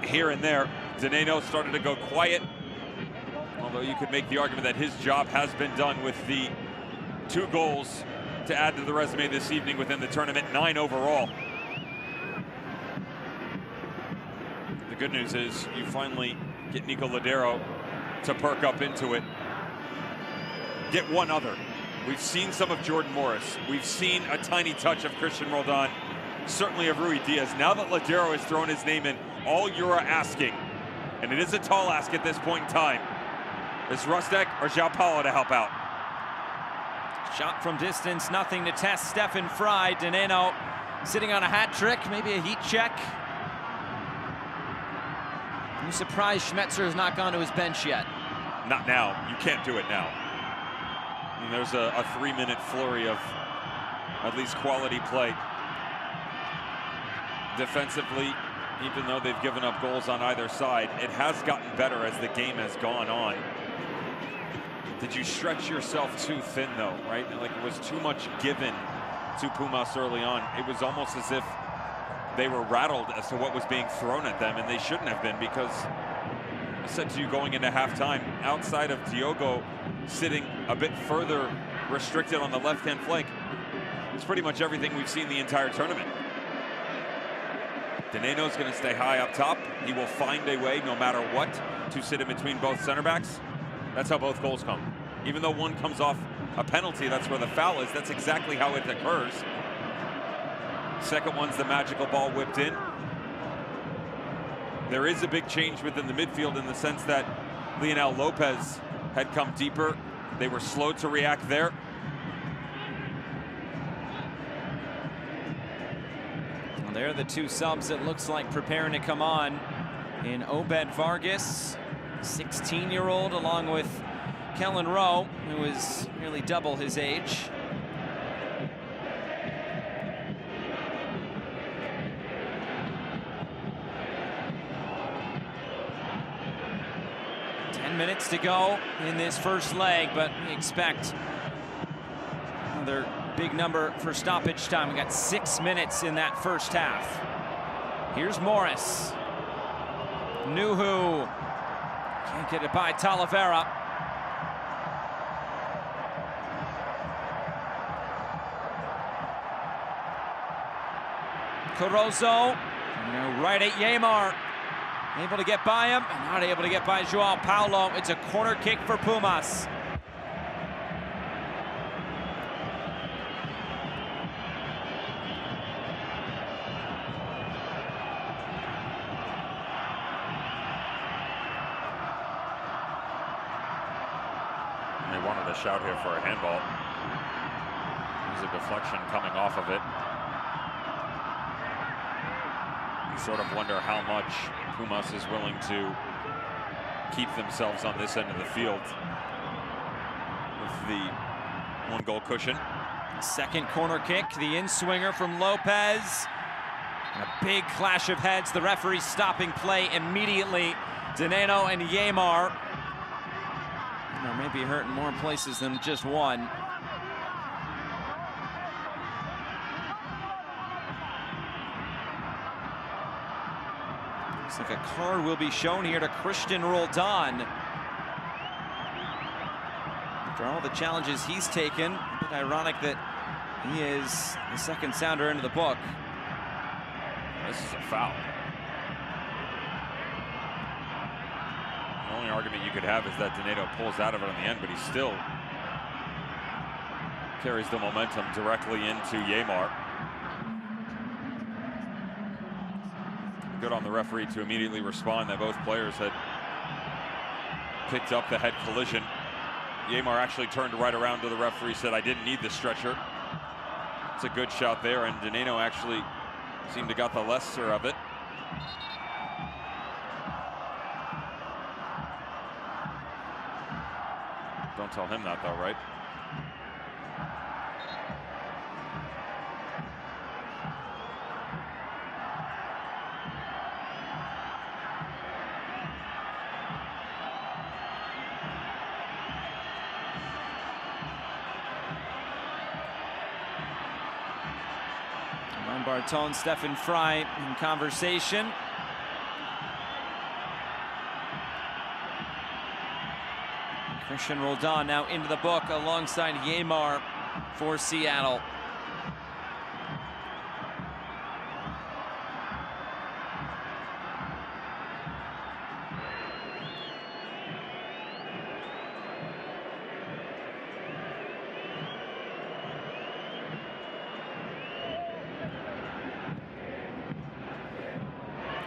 here and there. Dineno started to go quiet, although you could make the argument that his job has been done with the 2 goals to add to the resume this evening within the tournament, 9 overall. The good news is you finally get Nico Lodeiro to perk up into it. Get one other. We've seen some of Jordan Morris. We've seen a tiny touch of Christian Roldan, certainly of Rui Diaz. Now that Lodeiro has thrown his name in, all you're asking, and it is a tall ask at this point in time, is Rustek or João Paulo to help out. Shot from distance, nothing to test. Stefan Frei, Dineno sitting on a hat trick, maybe a heat check. I'm surprised Schmetzer has not gone to his bench yet. Not now. You can't do it now. I mean, there's a 3-minute flurry of at least quality play. Defensively, even though they've given up goals on either side, it has gotten better as the game has gone on. Did you stretch yourself too thin, though, right? Like, it was too much given to Pumas early on. It was almost as if they were rattled as to what was being thrown at them, and they shouldn't have been, because I said to you going into halftime, outside of Diogo sitting a bit further restricted on the left-hand flank, it's pretty much everything we've seen the entire tournament. Dineno's going to stay high up top. He will find a way, no matter what, to sit in between both center backs. That's how both goals come. Even though one comes off a penalty, that's where the foul is. That's exactly how it occurs. Second one's the magical ball whipped in. there is a big change within the midfield in the sense that Lionel Lopez had come deeper. They were slow to react there. Well, they're the two subs that looks like preparing to come on in Obed Vargas, 16-year-old, along with Kellen Rowe, who is nearly double his age. Minutes to go in this first leg, but we expect another big number for stoppage time. We got 6 minutes in that first half. Here's Morris. Nuhu can't get it by Talavera. Cardozo, right at Yamar. Able to get by him, and not able to get by Joao Paulo. It's a corner kick for Pumas. They wanted a shout here for a handball. There's a deflection coming off of it. You sort of wonder how much Pumas is willing to keep themselves on this end of the field with the 1-goal cushion. Second corner kick, the in-swinger from Lopez. A big clash of heads. The referee stopping play immediately. Dineno and Yamar. Maybe hurt in more places than just one. Looks like a card will be shown here to Christian Roldan. After all the challenges he's taken, a bit ironic that he is the second sounder into the book. This is a foul. The only argument you could have is that Dineno pulls out of it on the end, but he still carries the momentum directly into Yamar. Good on the referee to immediately respond that both players had picked up the head collision. Yamar actually turned right around to the referee, said, "I didn't need the stretcher." It's a good shot there, and Dineno actually seemed to got the lesser of it. Don't tell him that though, right? Barton, Stefan Fry in conversation. Christian Roldan now into the book alongside Yamar for Seattle.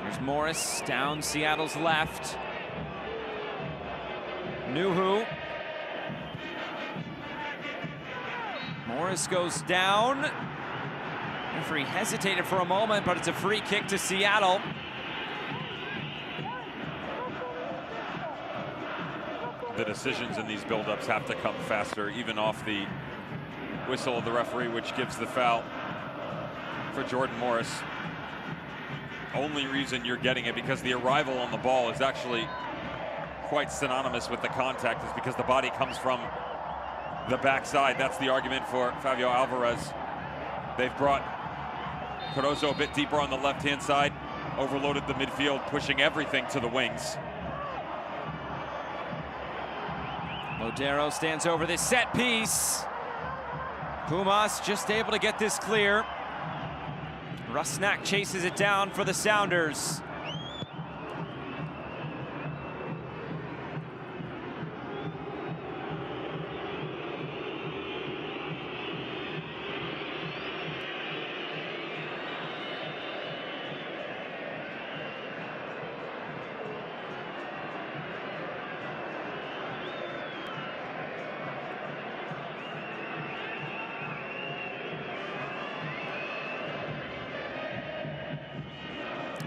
Here's Morris down Seattle's left. Nuhu. Morris goes down. Referee hesitated for a moment, but it's a free kick to Seattle. The decisions in these buildups have to come faster, even off the whistle of the referee, which gives the foul for Jordan Morris. Only reason you're getting it because the arrival on the ball is actually quite synonymous with the contact is because the body comes from the backside. That's the argument for Fabio Alvarez. They've brought Cardozo a bit deeper on the left-hand side, overloaded the midfield, pushing everything to the wings. Lodero stands over this set piece. Pumas just able to get this clear. Rusnak chases it down for the Sounders.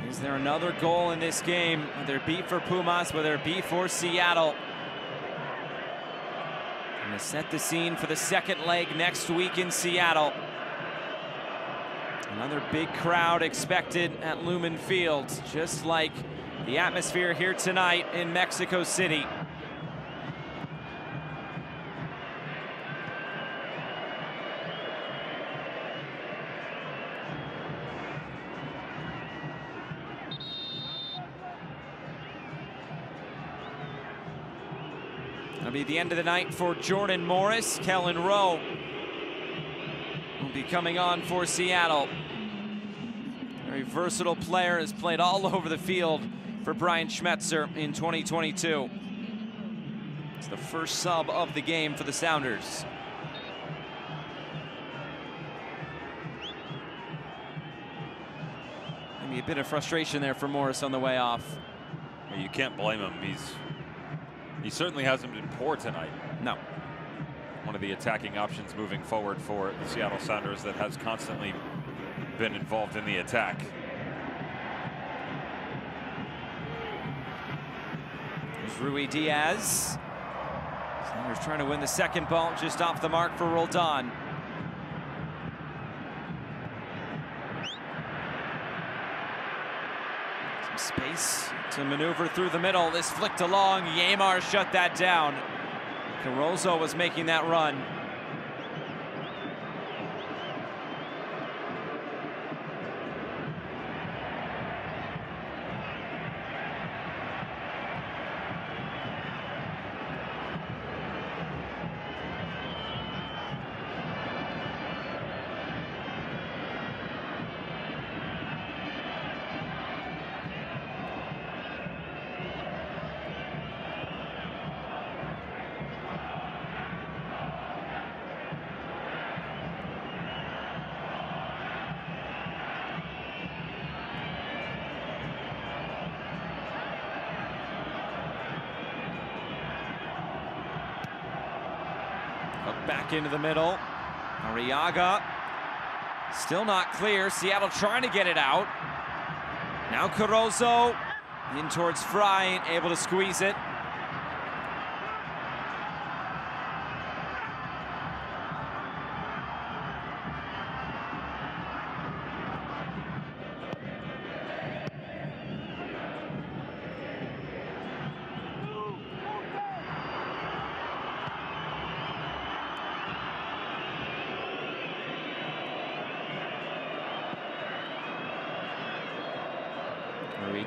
Is there another goal in this game? Whether it be for Pumas, whether it be for Seattle. Going to set the scene for the second leg next week in Seattle. Another big crowd expected at Lumen Field, just like the atmosphere here tonight in Mexico City. It'll be the end of the night for Jordan Morris. Kellen Rowe will be coming on for Seattle. Very versatile player, has played all over the field for Brian Schmetzer in 2022. It's the first sub of the game for the Sounders. Maybe a bit of frustration there for Morris on the way off. Well, you can't blame him. He certainly hasn't been poor tonight. No. One of the attacking options moving forward for the Seattle Sounders that has constantly been involved in the attack. There's Rui Diaz. Sounders trying to win the second ball, just off the mark for Roldan. Some space to maneuver through the middle. This flicked along. Yamar shut that down. Carozzo was making that run. Back into the middle. Arriaga still not clear. Seattle trying to get it out. Now Carozzo in towards Fry, able to squeeze it.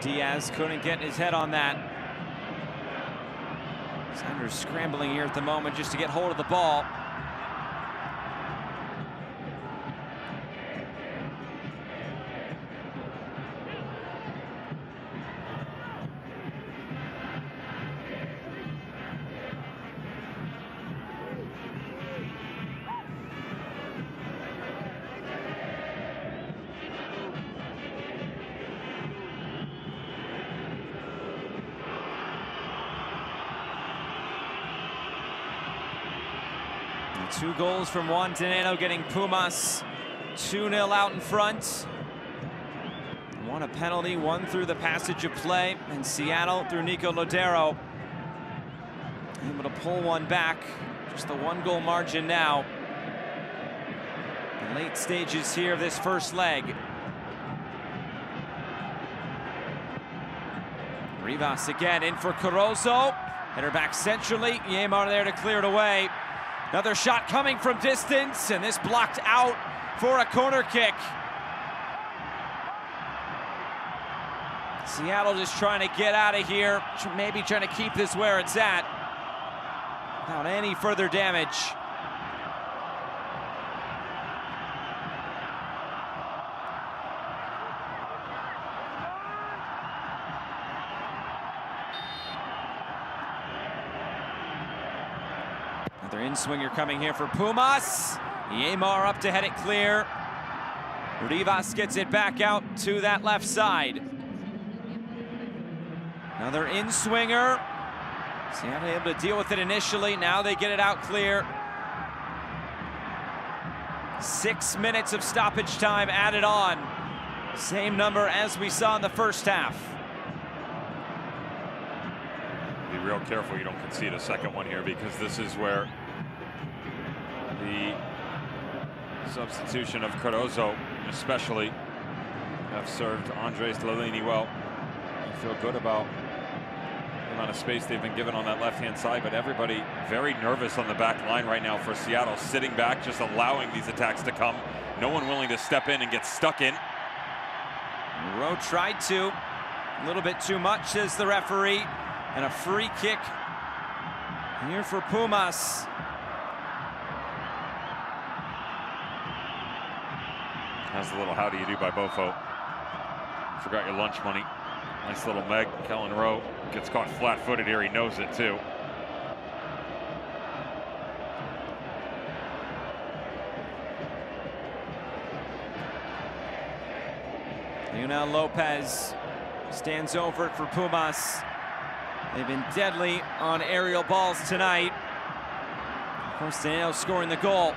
Diaz couldn't get his head on that. Sounders scrambling here at the moment just to get hold of the ball. Two goals from Juan Teneno, getting Pumas 2-0 out in front. One a penalty, one through the passage of play, and Seattle through Nico Lodero able to pull one back. Just the one goal margin now. The late stages here of this first leg. Rivas again in for Carozzo. Header back centrally. Yamar there to clear it away. Another shot coming from distance, and this blocked out for a corner kick. Seattle just trying to get out of here, maybe trying to keep this where it's at without any further damage. Another in-swinger coming here for Pumas. Yamar up to head it clear. Rivas gets it back out to that left side. Another in-swinger. Seattle able to deal with it initially. Now they get it out clear. 6 minutes of stoppage time added on. Same number as we saw in the first half. Be real careful you don't concede a second one here, because this is where the substitution of Cardozo especially have served Andres Lalini well. I feel good about the amount of space they've been given on that left-hand side, but everybody very nervous on the back line right now for Seattle, sitting back, just allowing these attacks to come. No one willing to step in and get stuck in. Rowe tried to, a little bit too much, says the referee, and a free kick here for Pumas. That's a little how do you do by Bofo. Forgot your lunch money. Nice little Meg. Kellen Rowe gets caught flat-footed here. He knows it too. Lionel Lopez stands over it for Pumas. They've been deadly on aerial balls tonight. Of course, Danilo scoring the goal.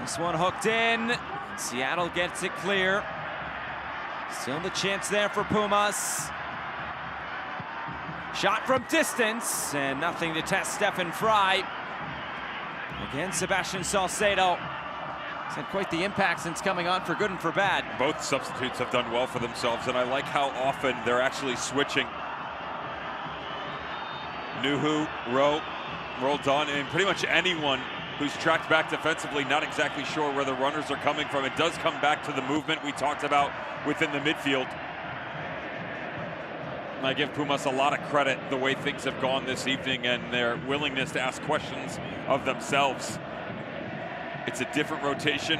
This one hooked in. Seattle gets it clear. Still the chance there for Pumas. Shot from distance, and nothing to test Stefan Fry. Again, Sebastian Salcedo. He's had quite the impact since coming on, for good and for bad. Both substitutes have done well for themselves, and I like how often they're actually switching. Nuhu, Rowe, Roldan, and pretty much anyone who's tracked back defensively, not exactly sure where the runners are coming from. It does come back to the movement we talked about within the midfield. And I give Pumas a lot of credit the way things have gone this evening and their willingness to ask questions of themselves. It's a different rotation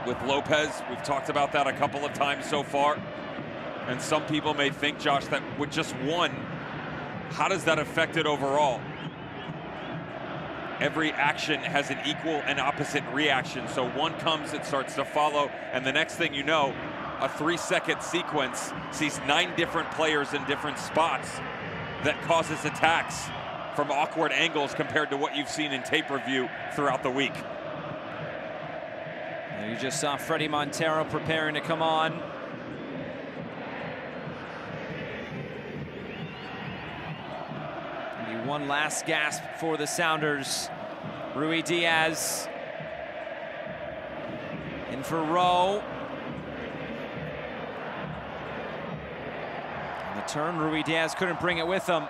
with Lopez. We've talked about that a couple of times so far. And some people may think, Josh, that with just one, how does that affect it overall? Every action has an equal and opposite reaction. So one comes, it starts to follow, and the next thing you know, a 3-second sequence sees 9 different players in different spots that causes attacks from awkward angles compared to what you've seen in tape review throughout the week. And you just saw Fredy Montero preparing to come on. Maybe one last gasp for the Sounders. Rui Diaz in for Rowe. On the turn, Rui Diaz couldn't bring it with him.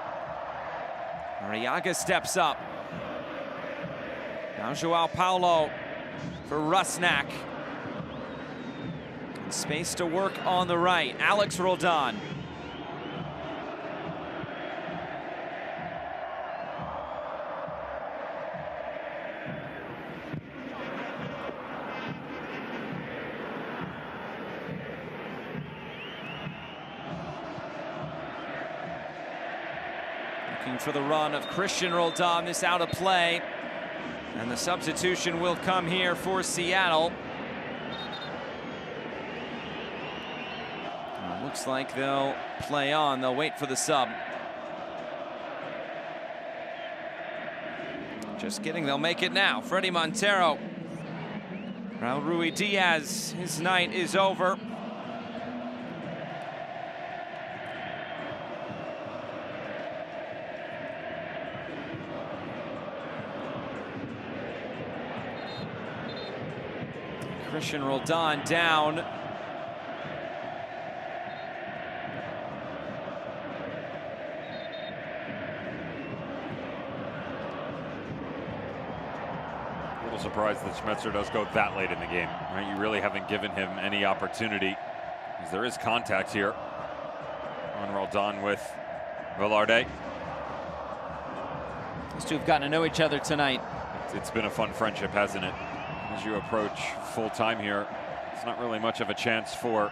Arriaga steps up. Now Joao Paulo for Rusnak. And space to work on the right. Alex Roldan. Looking for the run of Christian Roldan. This out of play. And the substitution will come here for Seattle. Looks like they'll play on. They'll wait for the sub. Just kidding, they'll make it now. Fredy Montero. Raul Rui Diaz, his night is over. Christian Roldan down. A little surprised that Schmetzer does go that late in the game, right? You really haven't given him any opportunity, because there is contact here on Roldan with Velarde. These two have gotten to know each other tonight. It's been a fun friendship, hasn't it? As you approach full time here, it's not really much of a chance for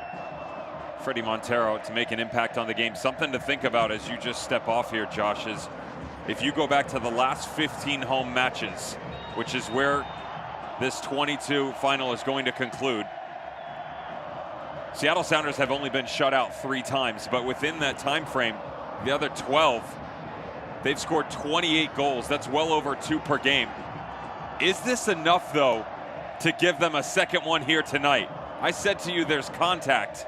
Fredy Montero to make an impact on the game. Something to think about as you just step off here, Josh, is if you go back to the last 15 home matches, which is where this 22 final is going to conclude, Seattle Sounders have only been shut out 3 times, but within that time frame, the other 12, they've scored 28 goals. That's well over 2 per game. Is this enough, though, to give them a second one here tonight? I said to you there's contact.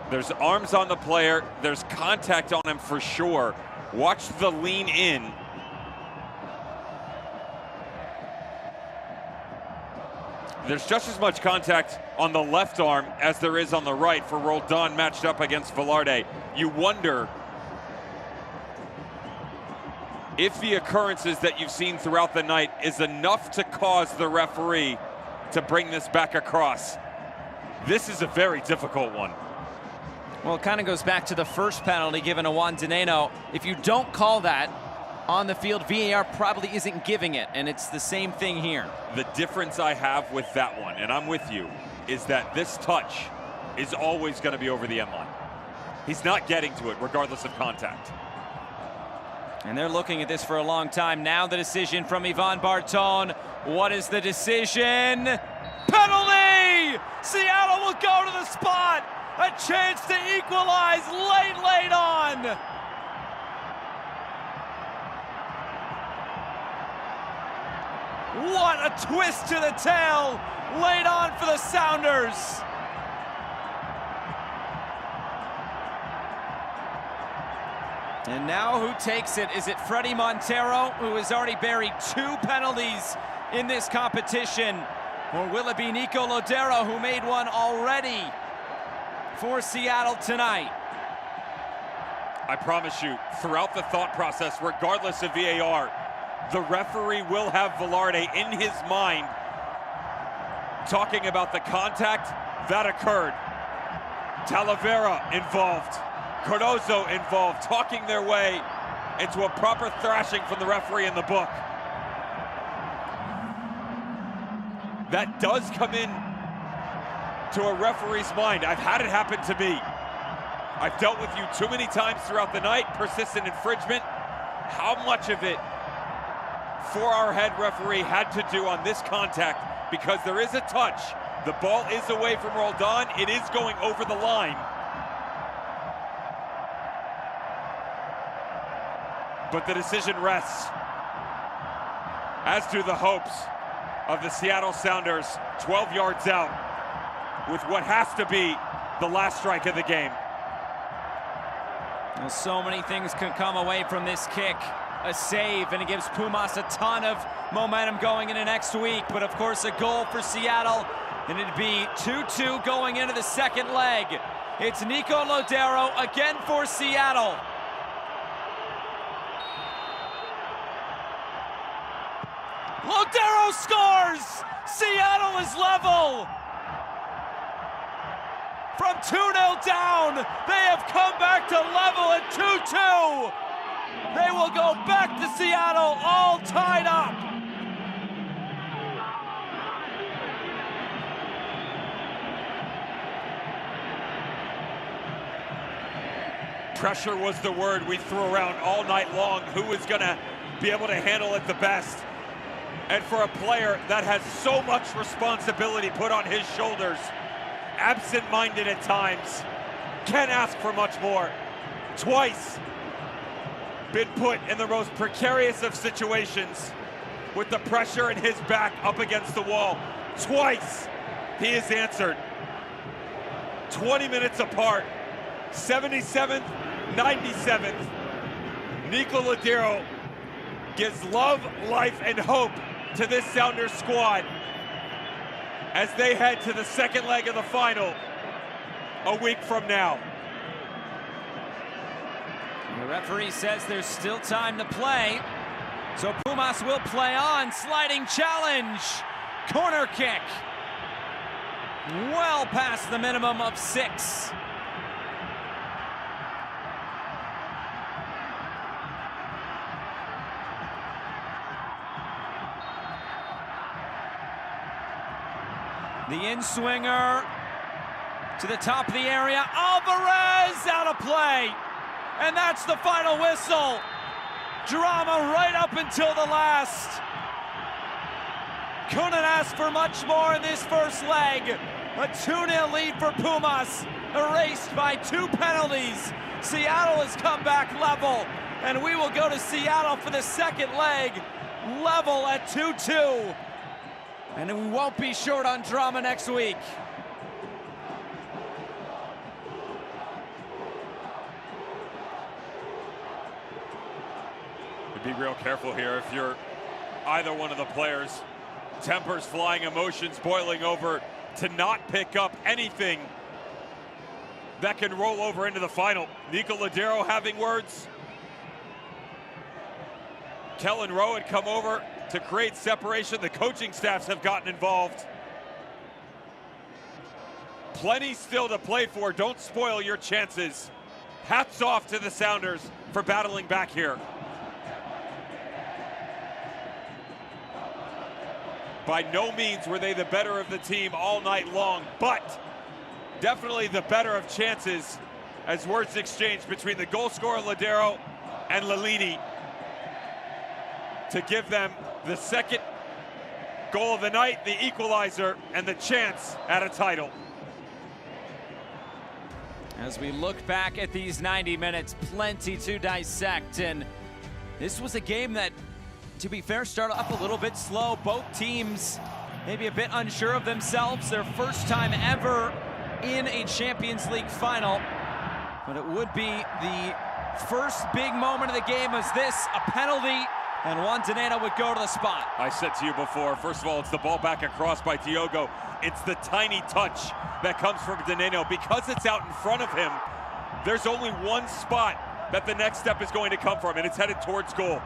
There's arms on the player. There's contact on him for sure. Watch the lean in. There's just as much contact on the left arm as there is on the right for Roldan matched up against Velarde. You wonder if the occurrences that you've seen throughout the night is enough to cause the referee to bring this back across. This is a very difficult one. Well, it kind of goes back to the first penalty given to Juan Dineno. If you don't call that on the field, VAR probably isn't giving it, and it's the same thing here. The difference I have with that one, and I'm with you, is that this touch is always going to be over the end line. He's not getting to it regardless of contact. And they're looking at this for a long time. Now the decision from Ivan Barton. What is the decision? Penalty! Seattle will go to the spot. A chance to equalize late on. What a twist to the tail. Late on for the Sounders. And now who takes it? Is it Freddie Montero, who has already buried 2 penalties in this competition? Or will it be Nico Lodero, who made one already for Seattle tonight? I promise you, throughout the thought process, regardless of VAR, the referee will have Velarde in his mind talking about the contact that occurred. Talavera involved, Cardozo involved, talking their way into a proper thrashing from the referee in the book. That does come in to a referee's mind. I've had it happen to me. I've dealt with you too many times throughout the night. Persistent infringement. How much of it for our head referee had to do on this contact? Because there is a touch. The ball is away from Roldan. It is going over the line. But the decision rests, as do the hopes of the Seattle Sounders, 12 yards out, with what has to be the last strike of the game. Well, so many things can come away from this kick. A save, and it gives Pumas a ton of momentum going into next week. But of course, a goal for Seattle, and it'd be 2-2 going into the second leg. It's Nico Lodero again for Seattle. Lodero scores! Seattle is level! From 2-0 down, they have come back to level at 2-2. They will go back to Seattle all tied up. Pressure was the word we threw around all night long. Who was going to be able to handle it the best? And for a player that has so much responsibility put on his shoulders, absent-minded at times, can't ask for much more. Twice been put in the most precarious of situations with the pressure in his back up against the wall. Twice he has answered. 20 minutes apart, 77th, 97th. Nico Lodero gives love, life, and hope to this Sounders squad as they head to the second leg of the final a week from now. The referee says there's still time to play, so Pumas will play on. Sliding challenge, corner kick, well past the minimum of 6. The in-swinger to the top of the area. Alvarez out of play. And that's the final whistle. Drama right up until the last. Couldn't ask for much more in this first leg. A 2-0 lead for Pumas, erased by 2 penalties. Seattle has come back level, and we will go to Seattle for the second leg, level at 2-2. And we won't be short on drama next week. Be real careful here if you're either one of the players. Tempers flying, emotions boiling over, to not pick up anything that can roll over into the final. Nico Lodeiro having words. Kellen Rowe had come over to create separation. The coaching staffs have gotten involved. Plenty still to play for. Don't spoil your chances. Hats off to the Sounders for battling back here. By no means were they the better of the team all night long, but definitely the better of chances as words exchanged between the goal scorer Lodeiro and Lalini to give them the second goal of the night, the equalizer, and the chance at a title. As we look back at these 90 minutes, plenty to dissect, and this was a game that, to be fair, started up a little bit slow. Both teams maybe a bit unsure of themselves. Their first time ever in a Champions League final. But it would be the first big moment of the game as this, a penalty, and Juan Dineno would go to the spot. I said to you before, first of all, it's the ball back across by Diogo. It's the tiny touch that comes from Dineno. Because it's out in front of him, there's only one spot that the next step is going to come from, and it's headed towards goal.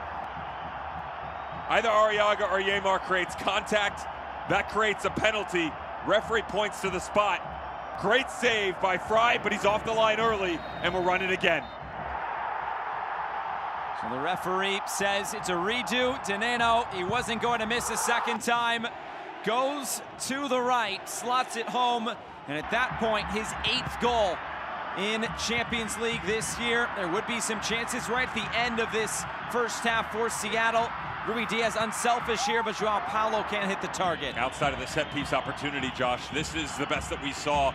Either Arriaga or Yeimar creates contact. That creates a penalty. Referee points to the spot. Great save by Fry, but he's off the line early, and we'll run it again. So the referee says it's a redo. Dineno, he wasn't going to miss a second time. Goes to the right, slots it home, and at that point, his 8th goal in Champions League this year. There would be some chances right at the end of this first half for Seattle. Rui Diaz unselfish here, but Joao Paulo can't hit the target. Outside of the set-piece opportunity, Josh, this is the best that we saw.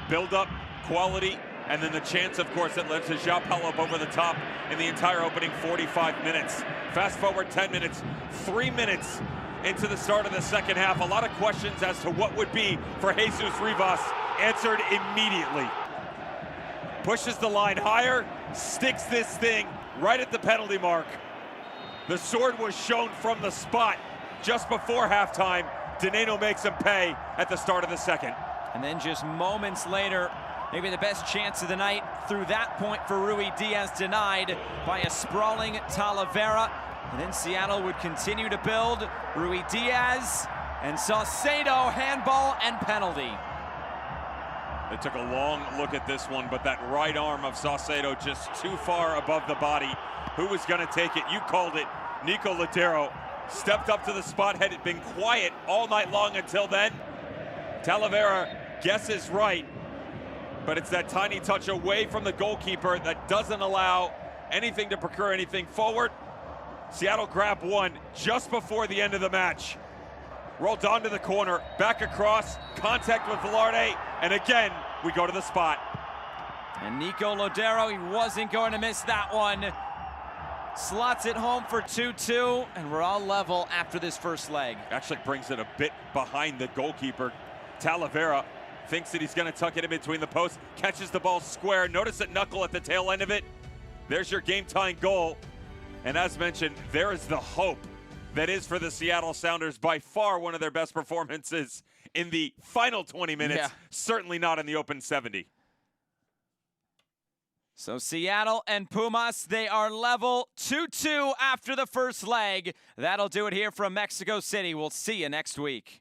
Build-up, quality, and then the chance, of course, that led to Joao Paulo up over the top in the entire opening 45 minutes. Fast forward 10 minutes, 3 minutes into the start of the second half. A lot of questions as to what would be for Jesus Rivas, answered immediately. Pushes the line higher, sticks this thing right at the penalty mark. The sword was shown from the spot just before halftime. Dineno makes him pay at the start of the second. And then just moments later, maybe the best chance of the night through that point for Rui Diaz, denied by a sprawling Talavera. And then Seattle would continue to build. Rui Diaz and Saucedo, handball and penalty. They took a long look at this one, but that right arm of Saucedo just too far above the body. Who was going to take it? You called it. Nico Lodeiro stepped up to the spot, had been quiet all night long until then. Talavera guesses right, but it's that tiny touch away from the goalkeeper that doesn't allow anything to procure anything forward. Seattle grabbed one just before the end of the match. Rolled onto the corner, back across, contact with Velarde, and again, we go to the spot. And Nico Lodeiro, he wasn't going to miss that one. Slots it home for 2-2, and we're all level after this first leg. Actually brings it a bit behind the goalkeeper. Talavera thinks that he's going to tuck it in between the posts, catches the ball square. Notice that knuckle at the tail end of it. There's your game-tying goal. And as mentioned, there is the hope that is for the Seattle Sounders, by far one of their best performances in the final 20 minutes, certainly not in the open 70. So Seattle and Pumas, they are level 2-2 after the first leg. That'll do it here from Mexico City. We'll see you next week.